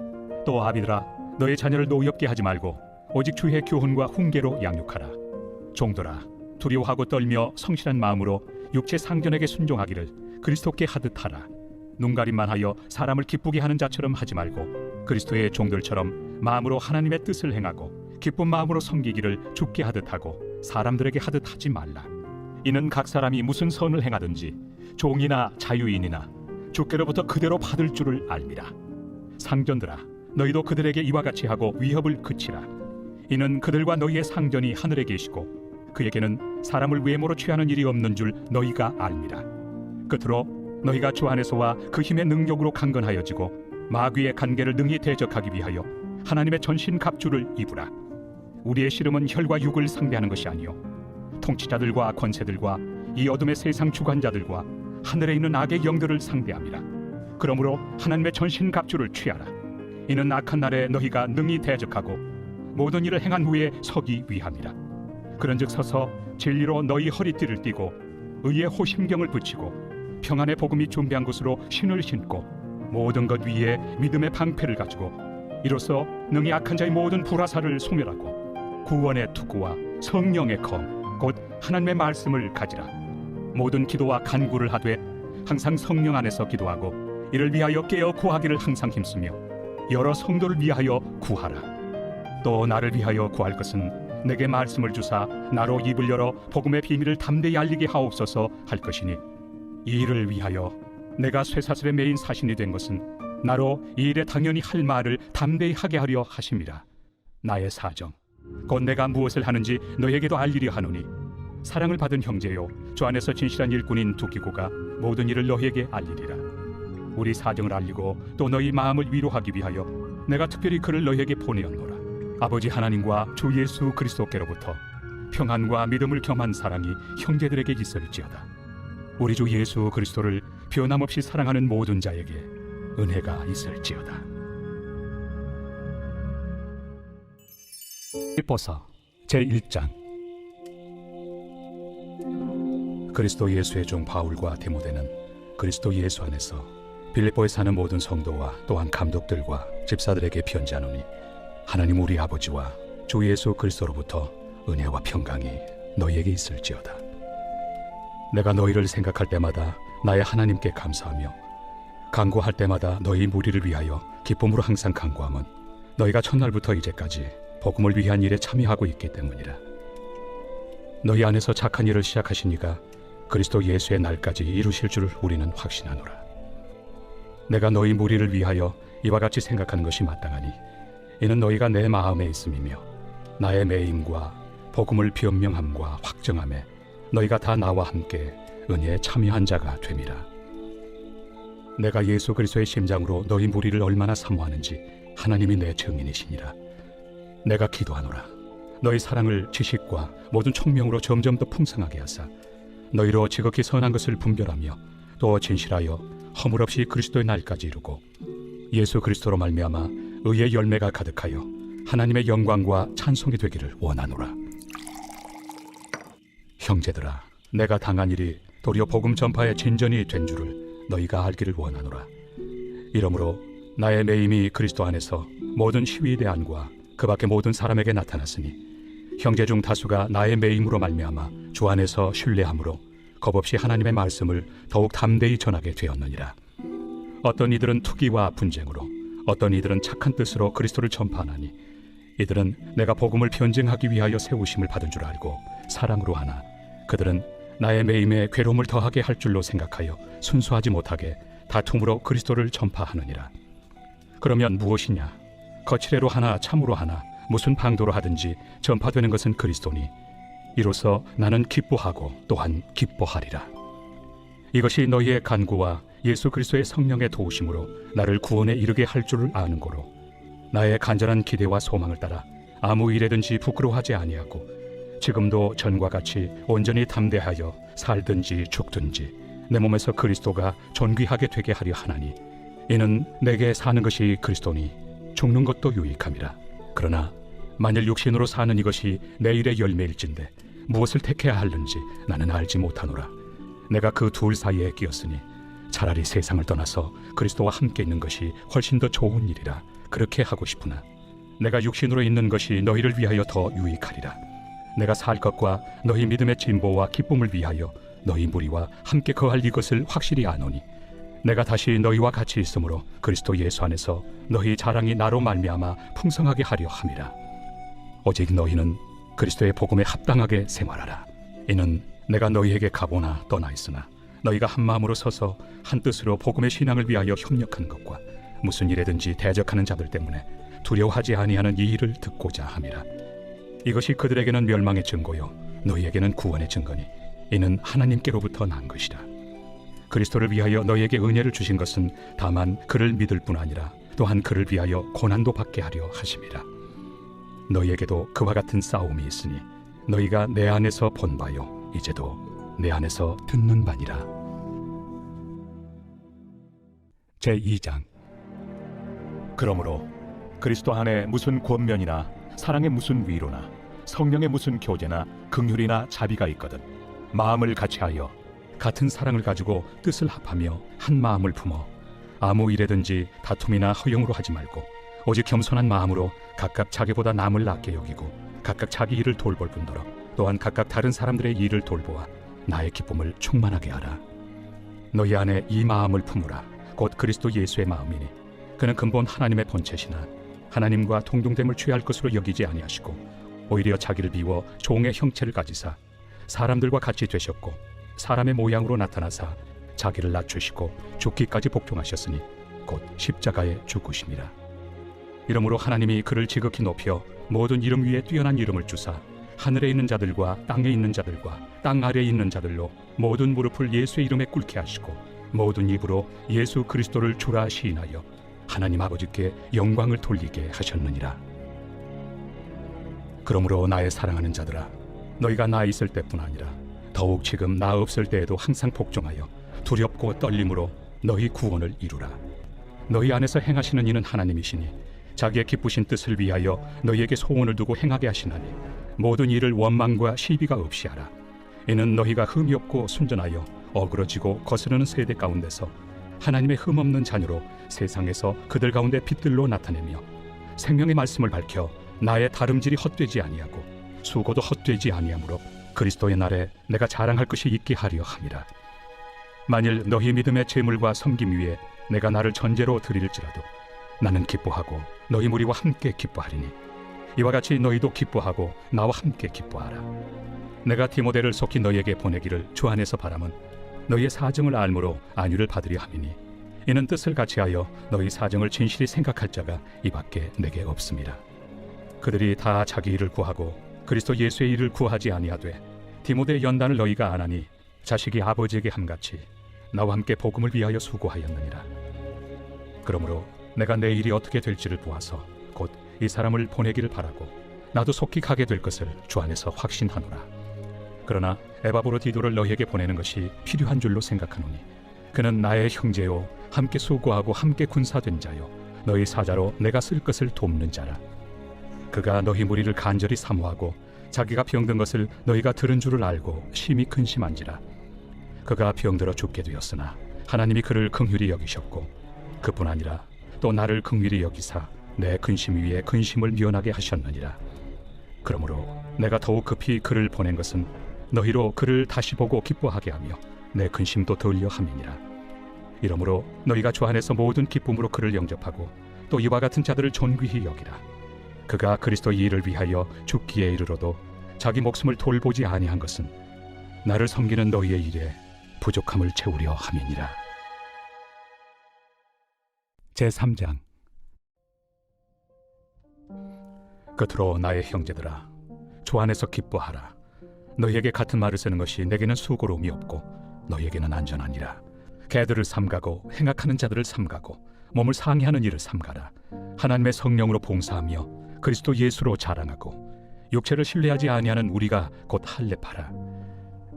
또 아비들아 너의 자녀를 노엽게 하지 말고 오직 주의 교훈과 훈계로 양육하라. 종들아 두려워하고 떨며 성실한 마음으로 육체 상전에게 순종하기를 그리스도께 하듯 하라. 눈가림만 하여 사람을 기쁘게 하는 자처럼 하지 말고 그리스도의 종들처럼 마음으로 하나님의 뜻을 행하고 기쁜 마음으로 섬기기를 주께 하듯 하고 사람들에게 하듯 하지 말라. 이는 각 사람이 무슨 선을 행하든지 종이나 자유인이나 주께로부터 그대로 받을 줄을 알미라. 상전들아 너희도 그들에게 이와 같이 하고 위협을 그치라. 이는 그들과 너희의 상전이 하늘에 계시고 그에게는 사람을 외모로 취하는 일이 없는 줄 너희가 알미라. 끝으로 너희가 주 안에서와 그 힘의 능력으로 강건하여지고 마귀의 간계를 능히 대적하기 위하여 하나님의 전신 갑주를 입으라. 우리의 씨름은 혈과 육을 상대하는 것이 아니요 통치자들과 권세들과 이 어둠의 세상 주관자들과 하늘에 있는 악의 영들을 상대함이라. 그러므로 하나님의 전신 갑주를 취하라. 이는 악한 날에 너희가 능히 대적하고 모든 일을 행한 후에 서기 위함이라. 그런즉 서서 진리로 너희 허리띠를 띠고 의의 호심경을 붙이고 평안의 복음이 준비한 곳으로 신을 신고 모든 것 위에 믿음의 방패를 가지고 이로써 능히 악한 자의 모든 불화살을 소멸하고 구원의 투구와 성령의 검 곧 하나님의 말씀을 가지라. 모든 기도와 간구를 하되 항상 성령 안에서 기도하고 이를 위하여 깨어 구하기를 항상 힘쓰며 여러 성도를 위하여 구하라. 또 나를 위하여 구할 것은 내게 말씀을 주사 나로 입을 열어 복음의 비밀을 담대히 알리게 하옵소서 할 것이니 이 일을 위하여 내가 쇠사슬에 매인 사신이 된 것은 나로 이 일에 당연히 할 말을 담대히 하게 하려 하심이라. 나의 사정 곧 내가 무엇을 하는지 너에게도 알리려 하노니 사랑을 받은 형제요 주 안에서 진실한 일꾼인 두기고가 모든 일을 너희에게 알리리라. 우리 사정을 알리고 또 너희 마음을 위로하기 위하여 내가 특별히 그를 너희에게 보내었노라. 아버지 하나님과 주 예수 그리스도께로부터 평안과 믿음을 겸한 사랑이 형제들에게 있을지어다. 우리 주 예수 그리스도를 변함없이 사랑하는 모든 자에게 은혜가 있을지어다. 빌보서 제1장. 그리스도 예수의 종 바울과 디모데는 그리스도 예수 안에서 빌립보에 사는 모든 성도와 또한 감독들과 집사들에게 편지하노니, 하나님 우리 아버지와 주 예수 그리스도로부터 은혜와 평강이 너희에게 있을지어다. 내가 너희를 생각할 때마다 나의 하나님께 감사하며 간구할 때마다 너희 무리를 위하여 기쁨으로 항상 간구함은 너희가 첫날부터 이제까지 복음을 위한 일에 참여하고 있기 때문이라. 너희 안에서 착한 일을 시작하신 이가 그리스도 예수의 날까지 이루실 줄 우리는 확신하노라. 내가 너희 무리를 위하여 이와 같이 생각하는 것이 마땅하니, 이는 너희가 내 마음에 있음이며 나의 매임과 복음을 변명함과 확정함에 너희가 다 나와 함께 은혜에 참여한 자가 됨이라. 내가 예수 그리스도의 심장으로 너희 무리를 얼마나 사모하는지 하나님이 내 증인이시니라. 내가 기도하노라. 너희 사랑을 지식과 모든 총명으로 점점 더 풍성하게 하사 너희로 지극히 선한 것을 분별하며 또 진실하여 허물 없이 그리스도의 날까지 이루고 예수 그리스도로 말미암아 의의 열매가 가득하여 하나님의 영광과 찬송이 되기를 원하노라. 형제들아, 내가 당한 일이 도리어 복음 전파의 진전이 된 줄을 너희가 알기를 원하노라. 이러므로 나의 매임이 그리스도 안에서 모든 시위대안과 그 밖의 모든 사람에게 나타났으니, 형제 중 다수가 나의 매임으로 말미암아 주 안에서 신뢰함으로 겁없이 하나님의 말씀을 더욱 담대히 전하게 되었느니라. 어떤 이들은 투기와 분쟁으로, 어떤 이들은 착한 뜻으로 그리스도를 전파하나니, 이들은 내가 복음을 변증하기 위하여 세우심을 받은 줄 알고 사랑으로 하나, 그들은 나의 매임에 괴로움을 더하게 할 줄로 생각하여 순수하지 못하게 다툼으로 그리스도를 전파하느니라. 그러면 무엇이냐? 거칠애로 하나 참으로 하나 무슨 방도로 하든지 전파되는 것은 그리스도니, 이로써 나는 기뻐하고 또한 기뻐하리라. 이것이 너희의 간구와 예수 그리스도의 성령의 도우심으로 나를 구원에 이르게 할 줄을 아는 고로, 나의 간절한 기대와 소망을 따라 아무 일에든지 부끄러워하지 아니하고 지금도 전과 같이 온전히 담대하여 살든지 죽든지 내 몸에서 그리스도가 존귀하게 되게 하려 하나니, 이는 내게 사는 것이 그리스도니 죽는 것도 유익함이라. 그러나 만일 육신으로 사는 이것이 내 일의 열매일진데 무엇을 택해야 하는지 나는 알지 못하노라. 내가 그 둘 사이에 끼었으니 차라리 세상을 떠나서 그리스도와 함께 있는 것이 훨씬 더 좋은 일이라 그렇게 하고 싶으나, 내가 육신으로 있는 것이 너희를 위하여 더 유익하리라. 내가 살 것과 너희 믿음의 진보와 기쁨을 위하여 너희 무리와 함께 거할 이것을 확실히 아노니, 내가 다시 너희와 같이 있으므로 그리스도 예수 안에서 너희 자랑이 나로 말미암아 풍성하게 하려 함이라. 오직 너희는 그리스도의 복음에 합당하게 생활하라. 이는 내가 너희에게 가보나 떠나 있으나 너희가 한 마음으로 서서 한 뜻으로 복음의 신앙을 위하여 협력하는 것과 무슨 일에든지 대적하는 자들 때문에 두려워하지 아니하는 이 일을 듣고자 함이라. 이것이 그들에게는 멸망의 증거요 너희에게는 구원의 증거니, 이는 하나님께로부터 난 것이라. 그리스도를 위하여 너희에게 은혜를 주신 것은 다만 그를 믿을 뿐 아니라 또한 그를 위하여 고난도 받게 하려 하심이라. 너희에게도 그와 같은 싸움이 있으니 너희가 내 안에서 본 바요 이제도 내 안에서 듣는 바니라. 제2장. 그러므로 그리스도 안에 무슨 권면이나 사랑의 무슨 위로나 성령의 무슨 교제나 긍휼이나 자비가 있거든 마음을 같이하여 같은 사랑을 가지고 뜻을 합하며 한 마음을 품어 아무 일에든지 다툼이나 허용으로 하지 말고 오직 겸손한 마음으로 각각 자기보다 남을 낮게 여기고 각각 자기 일을 돌볼 뿐더러 또한 각각 다른 사람들의 일을 돌보아 나의 기쁨을 충만하게 하라. 너희 안에 이 마음을 품으라. 곧 그리스도 예수의 마음이니, 그는 근본 하나님의 본체시나 하나님과 동등됨을 취할 것으로 여기지 아니하시고 오히려 자기를 비워 종의 형체를 가지사 사람들과 같이 되셨고 사람의 모양으로 나타나사 자기를 낮추시고 죽기까지 복종하셨으니 곧 십자가에 죽으심이라. 이러므로 하나님이 그를 지극히 높여 모든 이름 위에 뛰어난 이름을 주사 하늘에 있는 자들과 땅에 있는 자들과 땅 아래에 있는 자들로 모든 무릎을 예수의 이름에 꿇게 하시고 모든 입으로 예수 그리스도를 주라 시인하여 하나님 아버지께 영광을 돌리게 하셨느니라. 그러므로 나의 사랑하는 자들아, 너희가 나 있을 때뿐 아니라 더욱 지금 나 없을 때에도 항상 복종하여 두렵고 떨림으로 너희 구원을 이루라. 너희 안에서 행하시는 이는 하나님이시니 자기의 기쁘신 뜻을 위하여 너희에게 소원을 두고 행하게 하시나니 모든 일을 원망과 시비가 없이 하라. 이는 너희가 흠이 없고 순전하여 어그러지고 거스르는 세대 가운데서 하나님의 흠없는 자녀로 세상에서 그들 가운데 빛들로 나타내며 생명의 말씀을 밝혀 나의 다름질이 헛되지 아니하고 수고도 헛되지 아니하므로 그리스도의 날에 내가 자랑할 것이 있게 하려 함이라. 만일 너희 믿음의 재물과 섬김 위에 내가 나를 전제로 드릴지라도 나는 기뻐하고 너희 무리와 함께 기뻐하리니 이와 같이 너희도 기뻐하고 나와 함께 기뻐하라. 내가 디모데를 속히 너희에게 보내기를 주 안에서 바람은 너희의 사정을 알므로 안위를 받으려 함이니 이는 뜻을 같이하여 너희 사정을 진실히 생각할 자가 이밖에 내게 없습니다. 그들이 다 자기 일을 구하고 그리스도 예수의 일을 구하지 아니하되 디모데의 연단을 너희가 안 하니 자식이 아버지에게 함같이 나와 함께 복음을 위하여 수고하였느니라. 그러므로 내가 내 일이 어떻게 될지를 보아서 곧 이 사람을 보내기를 바라고 나도 속히 가게 될 것을 주 안에서 확신하노라. 그러나 에바브로디도를 너희에게 보내는 것이 필요한 줄로 생각하노니 그는 나의 형제요 함께 수고하고 함께 군사된 자요 너희 사자로 내가 쓸 것을 돕는 자라. 그가 너희 무리를 간절히 사모하고 자기가 병든 것을 너희가 들은 줄을 알고 심히 근심한지라. 그가 병들어 죽게 되었으나 하나님이 그를 긍휼히 여기셨고 그뿐 아니라 또 나를 긍휼히 여기사 내 근심 위에 근심을 면하게 하셨느니라. 그러므로 내가 더욱 급히 그를 보낸 것은 너희로 그를 다시 보고 기뻐하게 하며 내 근심도 덜려 함이니라. 이러므로 너희가 주 안에서 모든 기쁨으로 그를 영접하고 또 이와 같은 자들을 존귀히 여기라. 그가 그리스도의 일을 위하여 죽기에 이르러도 자기 목숨을 돌보지 아니한 것은 나를 섬기는 너희의 일에 부족함을 채우려 함이니라. 제3장. 끝으로 나의 형제들아, 주 안에서 기뻐하라. 너희에게 같은 말을 쓰는 것이 내게는 수고로움이 없고 너희에게는 안전하니라. 개들을 삼가고 행악하는 자들을 삼가고 몸을 상해하는 일을 삼가라. 하나님의 성령으로 봉사하며 그리스도 예수로 자랑하고 육체를 신뢰하지 아니하는 우리가 곧 할례파라.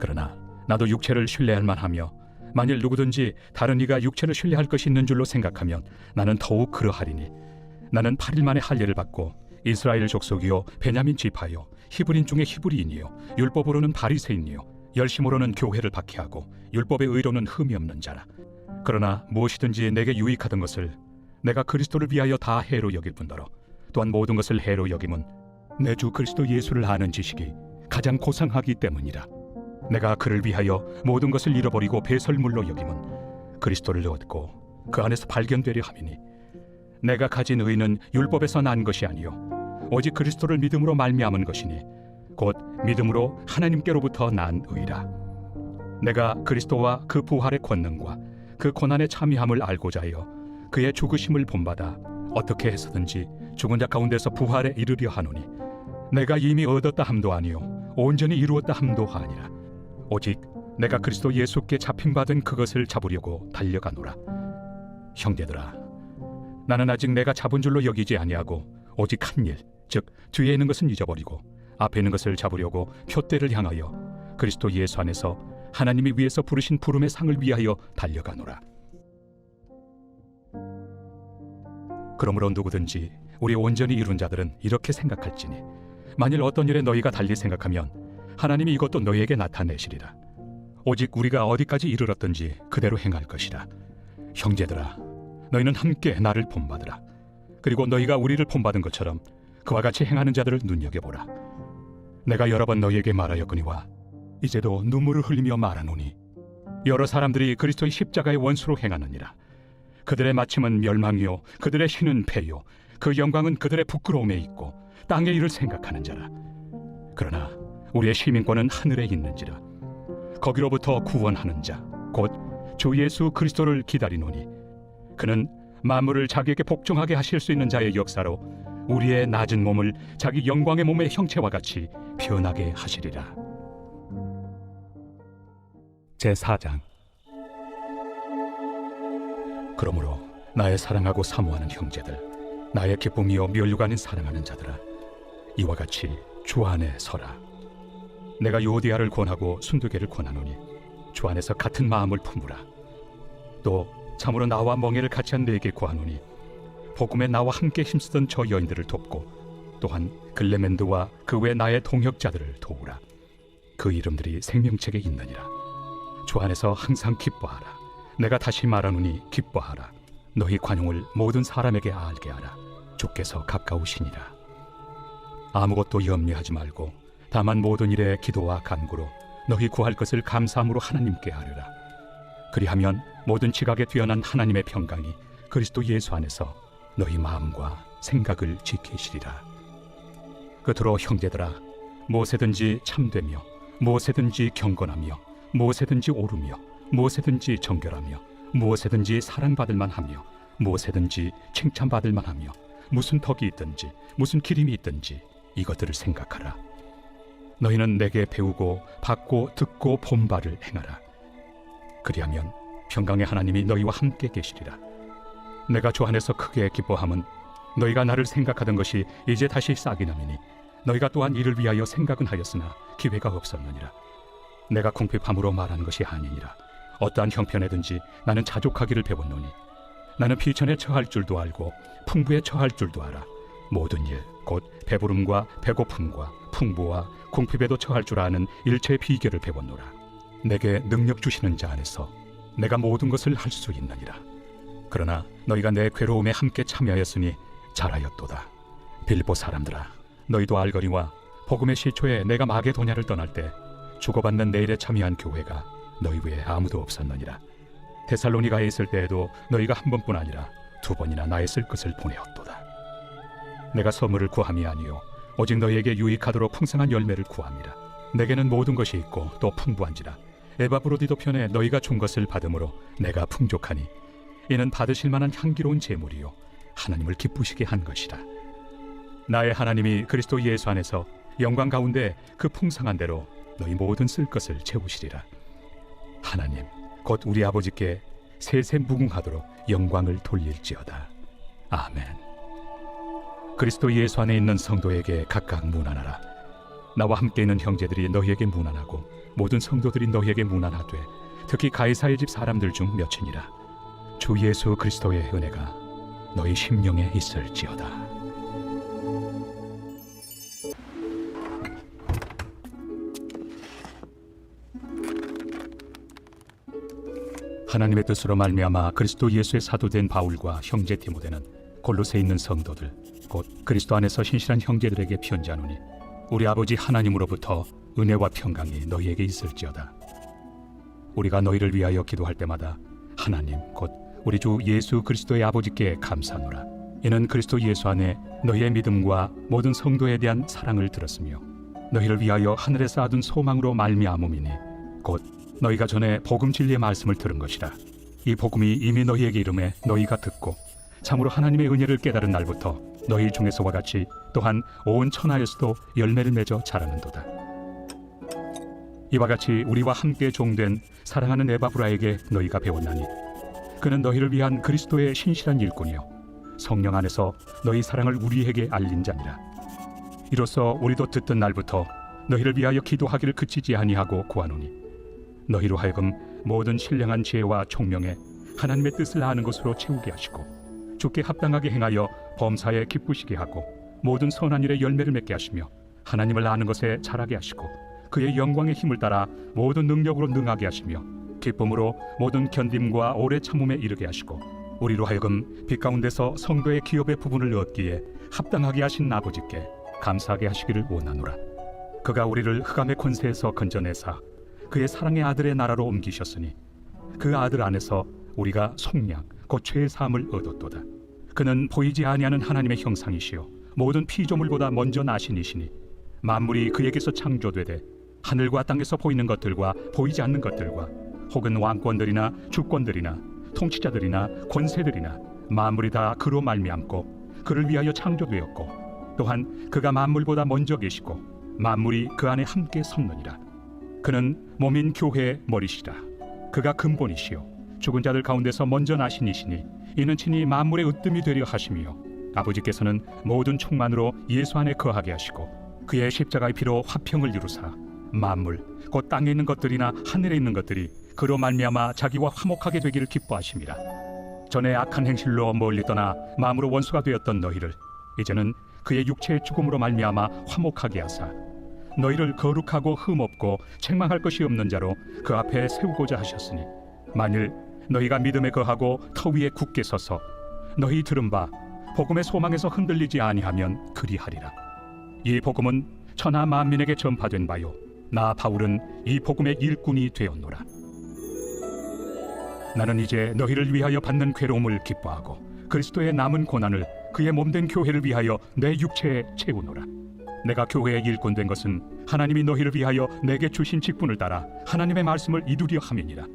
그러나 나도 육체를 신뢰할 만하며 만일 누구든지 다른 이가 육체를 신뢰할 것이 있는 줄로 생각하면 나는 더욱 그러하리니 나는 8일 만에 할례를 받고 이스라엘 족속이요 베냐민 지파요 히브리인 중에 히브리인이요 율법으로는 바리새인이요 열심으로는 교회를 박해하고 율법의 의로는 흠이 없는 자라. 그러나 무엇이든지 내게 유익하던 것을 내가 그리스도를 위하여 다 해로 여길 뿐더러 또한 모든 것을 해로 여김은 내 주 그리스도 예수를 아는 지식이 가장 고상하기 때문이라. 내가 그를 위하여 모든 것을 잃어버리고 배설물로 여김은 그리스도를 얻고 그 안에서 발견되려 함이니 내가 가진 의는 율법에서 난 것이 아니요 오직 그리스도를 믿음으로 말미암은 것이니 곧 믿음으로 하나님께로부터 난 의라. 내가 그리스도와 그 부활의 권능과 그 고난의 참여함을 알고자 하여 그의 죽으심을 본받아 어떻게 해서든지 죽은 자 가운데서 부활에 이르려 하노니 내가 이미 얻었다 함도 아니요 온전히 이루었다 함도 아니라 오직 내가 그리스도 예수께 잡힌받은 그것을 잡으려고 달려가노라. 형제들아, 나는 아직 내가 잡은 줄로 여기지 아니하고 오직 한 일, 즉 뒤에 있는 것은 잊어버리고 앞에 있는 것을 잡으려고 표대를 향하여 그리스도 예수 안에서 하나님이 위에서 부르신 부름의 상을 위하여 달려가노라. 그러므로 누구든지 우리 온전히 이룬 자들은 이렇게 생각할지니 만일 어떤 일에 너희가 달리 생각하면 하나님이 이것도 너희에게 나타내시리라. 오직 우리가 어디까지 이르렀든지 그대로 행할 것이라. 형제들아, 너희는 함께 나를 본받으라. 그리고 너희가 우리를 본받은 것처럼 그와 같이 행하는 자들을 눈여겨보라. 내가 여러 번 너희에게 말하였거니와 이제도 눈물을 흘리며 말하노니 여러 사람들이 그리스도의 십자가의 원수로 행하느니라. 그들의 마침은 멸망이요 그들의 신은 패요 그 영광은 그들의 부끄러움에 있고 땅의 일을 생각하는 자라. 그러나 우리의 시민권은 하늘에 있는지라. 거기로부터 구원하는 자 곧 주 예수 그리스도를 기다리노니 그는 만물을 자기에게 복종하게 하실 수 있는 자의 역사로 우리의 낮은 몸을 자기 영광의 몸의 형체와 같이 변하게 하시리라. 제4장. 그러므로 나의 사랑하고 사모하는 형제들, 나의 기쁨이요 면류관인 사랑하는 자들아, 이와 같이 주 안에 서라. 내가 요디아를 권하고 순두개를 권하노니 주 안에서 같은 마음을 품으라. 또 참으로 나와 멍에를 같이 한 네게 구하노니 복음에 나와 함께 힘쓰던 저 여인들을 돕고 또한 글레멘드와 그 외 나의 동역자들을 도우라. 그 이름들이 생명책에 있느니라. 주 안에서 항상 기뻐하라. 내가 다시 말하노니 기뻐하라. 너희 관용을 모든 사람에게 알게 하라. 주께서 가까우시니라. 아무것도 염려하지 말고 다만 모든 일에 기도와 간구로 너희 구할 것을 감사함으로 하나님께 하리라. 그리하면 모든 지각에 뛰어난 하나님의 평강이 그리스도 예수 안에서 너희 마음과 생각을 지키시리라. 끝으로 형제들아, 무엇에든지 참되며 무엇에든지 경건하며 무엇에든지 옳으며 무엇에든지 정결하며 무엇에든지 사랑받을 만하며 무엇에든지 칭찬받을 만하며 무슨 덕이 있든지 무슨 기림이 있든지 이것들을 생각하라. 너희는 내게 배우고 받고 듣고 본 바를 행하라. 그리하면 평강의 하나님이 너희와 함께 계시리라. 내가 주 안에서 크게 기뻐함은 너희가 나를 생각하던 것이 이제 다시 싹이 나미니 너희가 또한 이를 위하여 생각은 하였으나 기회가 없었느니라. 내가 궁핍함으로 말하는 것이 아니니라. 어떠한 형편에든지 나는 자족하기를 배웠노니 나는 비천에 처할 줄도 알고 풍부에 처할 줄도 알아. 모든 일 곧 배부름과 배고픔과 풍부와 궁핍에도 처할 줄 아는 일체의 비결을 배웠노라. 내게 능력 주시는 자 안에서 내가 모든 것을 할 수 있느니라. 그러나 너희가 내 괴로움에 함께 참여하였으니 잘하였도다. 빌립보 사람들아, 너희도 알거니와 복음의 시초에 내가 마게도냐를 떠날 때 주고받는 내 일에 참여한 교회가 너희 외에 아무도 없었느니라. 데살로니가에 있을 때에도 너희가 한 번뿐 아니라 두 번이나 나의 쓸 것을 보내었도다. 내가 선물을 구함이 아니요 오직 너희에게 유익하도록 풍성한 열매를 구함이라. 내게는 모든 것이 있고 또 풍부한지라. 에바브로디도 편에 너희가 준 것을 받음으로 내가 풍족하니 이는 받으실 만한 향기로운 제물이요 하나님을 기쁘시게 한 것이라. 나의 하나님이 그리스도 예수 안에서 영광 가운데 그 풍성한 대로 너희 모든 쓸 것을 채우시리라. 하나님 곧 우리 아버지께 세세 무궁하도록 영광을 돌릴지어다. 아멘. 그리스도 예수 안에 있는 성도에게 각각 문안하라. 나와 함께 있는 형제들이 너희에게 문안하고 모든 성도들이 너희에게 문안하되 특히 가이사의 집 사람들 중 몇이니라. 주 예수 그리스도의 은혜가 너희 심령에 있을지어다. 하나님의 뜻으로 말미암아 그리스도 예수의 사도된 바울과 형제 디모데는 골로새에 있는 성도들 곧 그리스도 안에서 신실한 형제들에게 편지하노니 우리 아버지 하나님으로부터 은혜와 평강이 너희에게 있을지어다. 우리가 너희를 위하여 기도할 때마다 하나님 곧 우리 주 예수 그리스도의 아버지께 감사하노라. 이는 그리스도 예수 안에 너희의 믿음과 모든 성도에 대한 사랑을 들었으며 너희를 위하여 하늘에서 얻은 소망으로 말미암음이니 곧 너희가 전에 복음 진리의 말씀을 들은 것이라. 이 복음이 이미 너희에게 이름에 너희가 듣고 참으로 하나님의 은혜를 깨달은 날부터 너희 중에서와 같이 또한 온 천하에서도 열매를 맺어 자라는도다. 이와 같이 우리와 함께 종된 사랑하는 에바브라에게 너희가 배웠나니 그는 너희를 위한 그리스도의 신실한 일꾼이요 성령 안에서 너희 사랑을 우리에게 알린 자니라. 이로써 우리도 듣던 날부터 너희를 위하여 기도하기를 그치지 아니하고 구하노니 너희로 하여금 모든 신령한 지혜와 총명에 하나님의 뜻을 아는 것으로 채우게 하시고 주께 합당하게 행하여 범사에 기쁘시게 하고 모든 선한 일에 열매를 맺게 하시며 하나님을 아는 것에 자라게 하시고 그의 영광의 힘을 따라 모든 능력으로 능하게 하시며 기쁨으로 모든 견딤과 오래 참음에 이르게 하시고 우리로 하여금 빛 가운데서 성도의 기업의 부분을 얻기에 합당하게 하신 아버지께 감사하게 하시기를 원하노라. 그가 우리를 흑암의 권세에서 건져내사 그의 사랑의 아들의 나라로 옮기셨으니 그 아들 안에서 우리가 속량 곧 죄의 사함을 얻었도다. 그는 보이지 아니하는 하나님의 형상이시요 모든 피조물보다 먼저 나신 이시니 만물이 그에게서 창조되되 하늘과 땅에서 보이는 것들과 보이지 않는 것들과 혹은 왕권들이나 주권들이나 통치자들이나 권세들이나 만물이 다 그로 말미암고 그를 위하여 창조되었고 또한 그가 만물보다 먼저 계시고 만물이 그 안에 함께 섰느니라. 그는 몸인 교회의 머리시라. 그가 근본이시요 죽은 자들 가운데서 먼저 나신 이시니 이는 친히 만물의 으뜸이 되려 하시며 아버지께서는 모든 충만으로 예수 안에 거하게 하시고 그의 십자가의 피로 화평을 이루사 만물 곧 땅에 있는 것들이나 하늘에 있는 것들이 그로 말미암아 자기와 화목하게 되기를 기뻐하심이라. 전에 악한 행실로 멀리 떠나 마음으로 원수가 되었던 너희를 이제는 그의 육체의 죽음으로 말미암아 화목하게 하사 너희를 거룩하고 흠없고 책망할 것이 없는 자로 그 앞에 세우고자 하셨으니 만일 너희가 믿음에 거하고 터 위에 굳게 서서 너희 들은 바 복음의 소망에서 흔들리지 아니하면 그리하리라. 이 복음은 천하 만민에게 전파된 바요 나 바울은 이 복음의 일꾼이 되었노라. 나는 이제 너희를 위하여 받는 괴로움을 기뻐하고 그리스도의 남은 고난을 그의 몸된 교회를 위하여 내 육체에 채우노라. 내가 교회의 일꾼 된 것은 하나님이 너희를 위하여 내게 주신 직분을 따라 하나님의 말씀을 이루려 함이니라.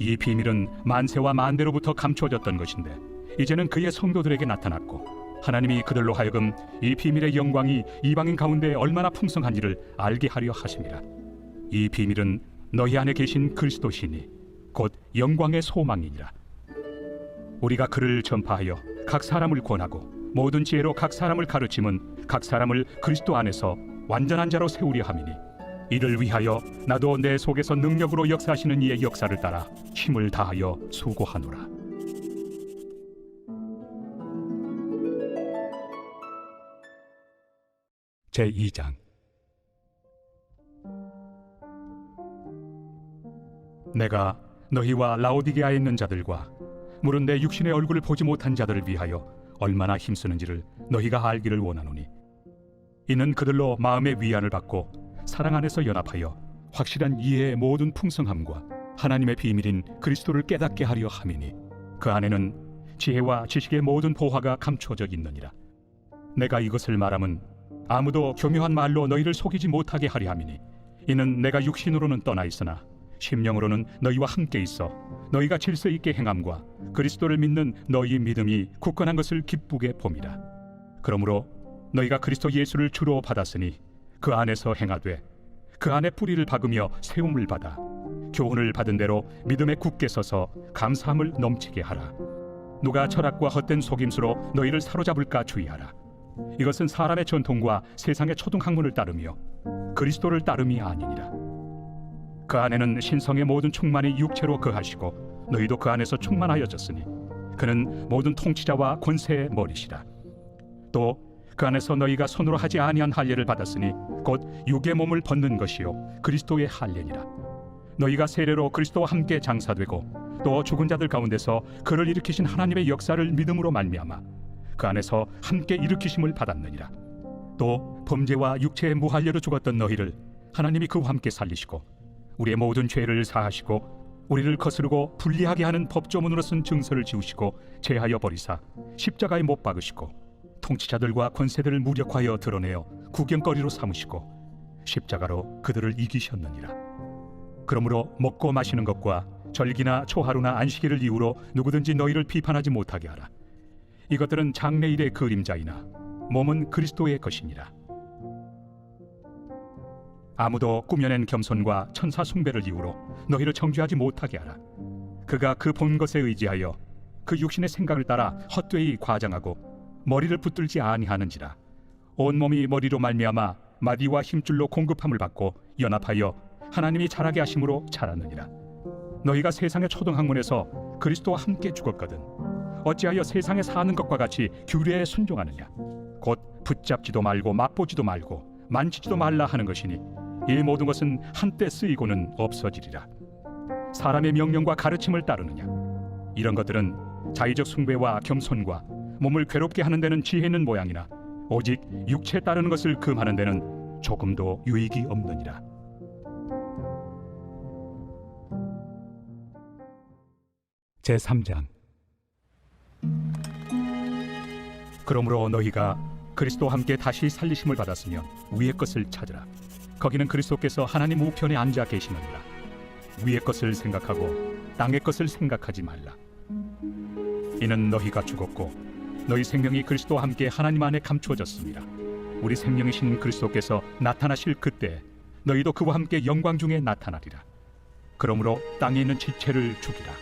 이 비밀은 만세와 만대로부터 감추어졌던 것인데 이제는 그의 성도들에게 나타났고 하나님이 그들로 하여금 이 비밀의 영광이 이방인 가운데 얼마나 풍성한지를 알게 하려 하심이라. 이 비밀은 너희 안에 계신 그리스도시니 곧 영광의 소망이니라. 우리가 그를 전파하여 각 사람을 권하고 모든 지혜로 각 사람을 가르침은 각 사람을 그리스도 안에서 완전한 자로 세우려 함이니 이를 위하여 나도 내 속에서 능력으로 역사하시는 이의 역사를 따라 힘을 다하여 수고하노라. 제2장. 내가 너희와 라오디게아에 있는 자들과 물은 내 육신의 얼굴을 보지 못한 자들을 위하여 얼마나 힘쓰는지를 너희가 알기를 원하노니 이는 그들로 마음의 위안을 받고 사랑 안에서 연합하여 확실한 이해의 모든 풍성함과 하나님의 비밀인 그리스도를 깨닫게 하려 함이니 그 안에는 지혜와 지식의 모든 보화가 감추어져 있느니라. 내가 이것을 말함은 아무도 교묘한 말로 너희를 속이지 못하게 하려 함이니 이는 내가 육신으로는 떠나 있으나 심령으로는 너희와 함께 있어 너희가 질서 있게 행함과 그리스도를 믿는 너희 믿음이 굳건한 것을 기쁘게 봄이라. 그러므로 너희가 그리스도 예수를 주로 받았으니 그 안에서 행하되 그 안에 뿌리를 박으며 세움을 받아 교훈을 받은 대로 믿음에 굳게 서서 감사함을 넘치게 하라. 누가 철학과 헛된 속임수로 너희를 사로잡을까 주의하라. 이것은 사람의 전통과 세상의 초등학문을 따르며 그리스도를 따름이 아니니라. 그 안에는 신성의 모든 충만이 육체로 거하시고 너희도 그 안에서 충만하여졌으니 그는 모든 통치자와 권세의 머리시라. 또 그 안에서 너희가 손으로 하지 아니한 할례를 받았으니 곧 육의 몸을 벗는 것이요 그리스도의 할례니라. 너희가 세례로 그리스도와 함께 장사되고 또 죽은 자들 가운데서 그를 일으키신 하나님의 역사를 믿음으로 말미암아 그 안에서 함께 일으키심을 받았느니라. 또 범죄와 육체의 무할례로 죽었던 너희를 하나님이 그와 함께 살리시고 우리의 모든 죄를 사하시고 우리를 거스르고 불리하게 하는 법조문으로 쓴 증서를 지우시고 제하여 버리사 십자가에 못 박으시고 통치자들과 권세들을 무력화하여 드러내어 구경거리로 삼으시고 십자가로 그들을 이기셨느니라. 그러므로 먹고 마시는 것과 절기나 초하루나 안식일을 이유로 누구든지 너희를 비판하지 못하게 하라. 이것들은 장래일의 그림자이나 몸은 그리스도의 것이니라. 아무도 꾸며낸 겸손과 천사 숭배를 이유로 너희를 정죄하지 못하게 하라. 그가 그 본 것에 의지하여 그 육신의 생각을 따라 헛되이 과장하고 머리를 붙들지 아니하는지라. 온 몸이 머리로 말미암아 마디와 힘줄로 공급함을 받고 연합하여 하나님이 자라게 하심으로 자라느니라. 너희가 세상의 초등학문에서 그리스도와 함께 죽었거든 어찌하여 세상에 사는 것과 같이 규례에 순종하느냐. 곧 붙잡지도 말고 맛보지도 말고 만지지도 말라 하는 것이니 이 모든 것은 한때 쓰이고는 없어지리라. 사람의 명령과 가르침을 따르느냐. 이런 것들은 자의적 숭배와 겸손과 몸을 괴롭게 하는 데는 지혜 있는 모양이나 오직 육체에 따르는 것을 금하는 데는 조금도 유익이 없느니라. 제3장. 그러므로 너희가 그리스도와 함께 다시 살리심을 받았으며 위의 것을 찾으라. 거기는 그리스도께서 하나님 우편에 앉아 계시느니라. 위의 것을 생각하고 땅의 것을 생각하지 말라. 이는 너희가 죽었고 너희 생명이 그리스도와 함께 하나님 안에 감추어졌습니다. 우리 생명이신 그리스도께서 나타나실 그때 너희도 그와 함께 영광 중에 나타나리라. 그러므로 땅에 있는 지체를 죽이라.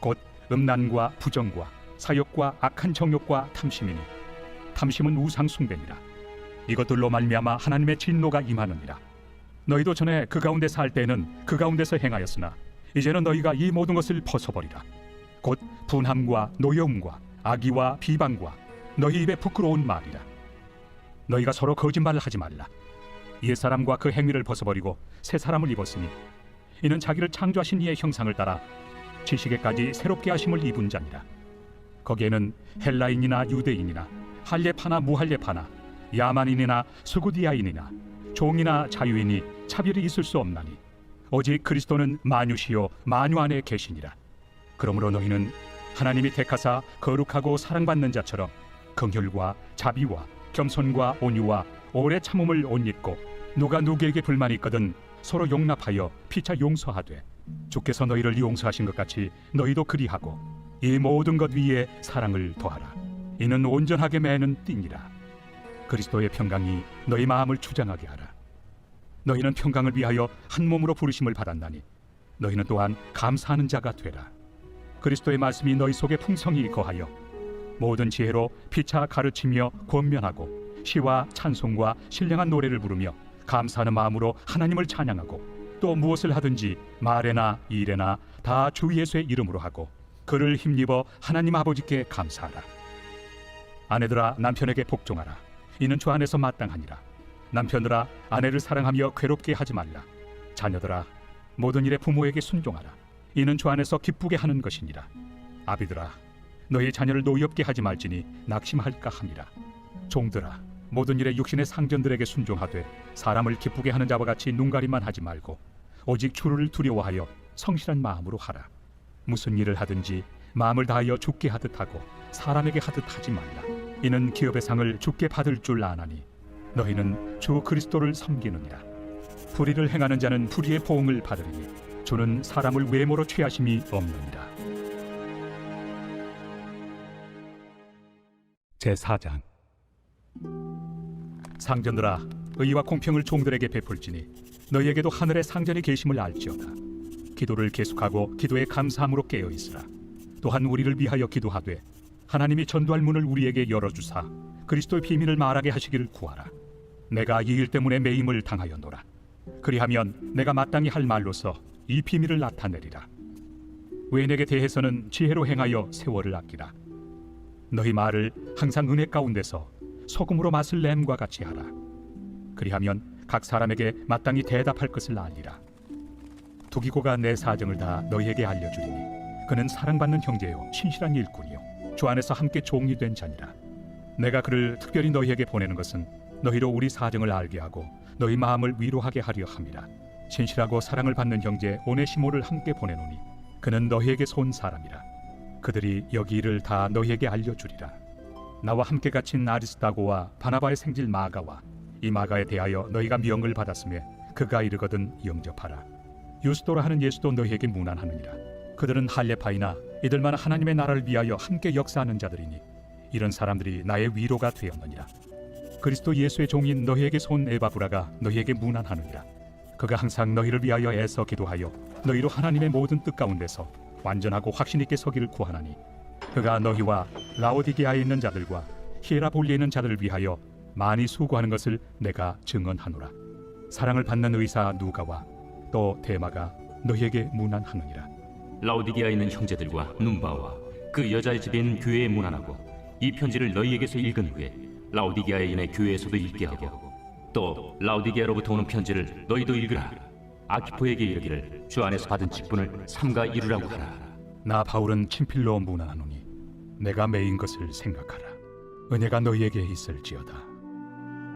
곧 음란과 부정과 사욕과 악한 정욕과 탐심이니 탐심은 우상 숭배니라. 이것들로 말미암아 하나님의 진노가 임하느니라. 너희도 전에 그 가운데 살 때는 그 가운데서 행하였으나 이제는 너희가 이 모든 것을 벗어버리라. 곧 분함과 노여움과 악의와 비방과 너희 입에 부끄러운 말이라. 너희가 서로 거짓말을 하지 말라. 옛사람과 그 행위를 벗어버리고 새 사람을 입었으니 이는 자기를 창조하신 이의 형상을 따라 지식에까지 새롭게 하심을 입은 자니라. 거기에는 헬라인이나 유대인이나 할례파나 무할례파나 야만인이나 수구디아인이나 종이나 자유인이 차별이 있을 수 없나니 오직 그리스도는 만유시요 만유 안에 계시니라. 그러므로 너희는 하나님이 택하사 거룩하고 사랑받는 자처럼 긍휼과 자비와 겸손과 온유와 오래 참음을 옷 입고 누가 누구에게 불만이 있거든 서로 용납하여 피차 용서하되 주께서 너희를 용서하신 것 같이 너희도 그리하고 이 모든 것 위에 사랑을 더하라. 이는 온전하게 매는 띠니라. 그리스도의 평강이 너희 마음을 주장하게 하라. 너희는 평강을 위하여 한 몸으로 부르심을 받았나니 너희는 또한 감사하는 자가 되라. 그리스도의 말씀이 너희 속에 풍성히 거하여 모든 지혜로 피차 가르치며 권면하고 시와 찬송과 신령한 노래를 부르며 감사하는 마음으로 하나님을 찬양하고 또 무엇을 하든지 말에나 일에나 다 주 예수의 이름으로 하고 그를 힘입어 하나님 아버지께 감사하라. 아내들아 남편에게 복종하라. 이는 주 안에서 마땅하니라. 남편들아 아내를 사랑하며 괴롭게 하지 말라. 자녀들아 모든 일에 부모에게 순종하라. 이는 주 안에서 기쁘게 하는 것이니라. 아비들아 너희 자녀를 노엽게 하지 말지니 낙심할까 함이라. 종들아 모든 일에 육신의 상전들에게 순종하되 사람을 기쁘게 하는 자와 같이 눈가림만 하지 말고 오직 주를 두려워하여 성실한 마음으로 하라. 무슨 일을 하든지 마음을 다하여 주께 하듯 하고 사람에게 하듯 하지 말라. 이는 기업의 상을 주께 받을 줄 아나니 너희는 주 그리스도를 섬기느니라. 불의를 행하는 자는 불의의 보응을 받으리니 주는 사람을 외모로 취하심이 없느니라. 제4장. 상전들아 의와 공평을 종들에게 베풀지니 너희에게도 하늘의 상전이 계심을 알지어다. 기도를 계속하고 기도에 감사함으로 깨어있으라. 또한 우리를 위하여 기도하되 하나님이 전도할 문을 우리에게 열어주사 그리스도의 비밀을 말하게 하시기를 구하라. 내가 이 일 때문에 매임을 당하였노라. 그리하면 내가 마땅히 할 말로서 이 비밀을 나타내리라. 외인에게 대해서는 지혜로 행하여 세월을 아끼라. 너희 말을 항상 은혜 가운데서 소금으로 맛을 냄과 같이 하라. 그리하면 각 사람에게 마땅히 대답할 것을 알리라. 두기고가 내 사정을 다 너희에게 알려주리니 그는 사랑받는 형제요 신실한 일꾼이요 주 안에서 함께 종이 된 자니라. 내가 그를 특별히 너희에게 보내는 것은 너희로 우리 사정을 알게 하고 너희 마음을 위로하게 하려 함이라. 신실하고 사랑을 받는 형제 오네시모를 함께 보내노니 그는 너희에게서 온 사람이라. 그들이 여기 일을 다 너희에게 알려주리라. 나와 함께 갇힌 아리스다고와 바나바의 생질 마가와 이 마가에 대하여 너희가 명을 받았으며 그가 이르거든 영접하라. 유스도라 하는 예수도 너희에게 문안하느니라. 그들은 할례파이나 이들만 하나님의 나라를 위하여 함께 역사하는 자들이니 이런 사람들이 나의 위로가 되었느니라. 그리스도 예수의 종인 너희에게서 온 에바브라가 너희에게 문안하느니라. 그가 항상 너희를 위하여 애써 기도하여 너희로 하나님의 모든 뜻 가운데서 완전하고 확신 있게 서기를 구하나니 그가 너희와 라오디게아에 있는 자들과 히에라볼리에 있는 자들을 위하여 많이 수고하는 것을 내가 증언하노라. 사랑을 받는 의사 누가와 또 데마가 너희에게 문안하느니라. 라오디게아에 있는 형제들과 num바와 그 여자의 집에 있는 교회에 문안하고 이 편지를 너희에게서 읽은 후에 라오디게아에 있는 교회에서도 읽게 하고 또 라오디게아로부터 오는 편지를 너희도 읽으라. 아키포에게 이르기를 주 안에서 받은 직분을 삼가 이루라고 하라. 나 바울은 친필로 문안하노니 내가 매인 것을 생각하라. 은혜가 너희에게 있을지어다.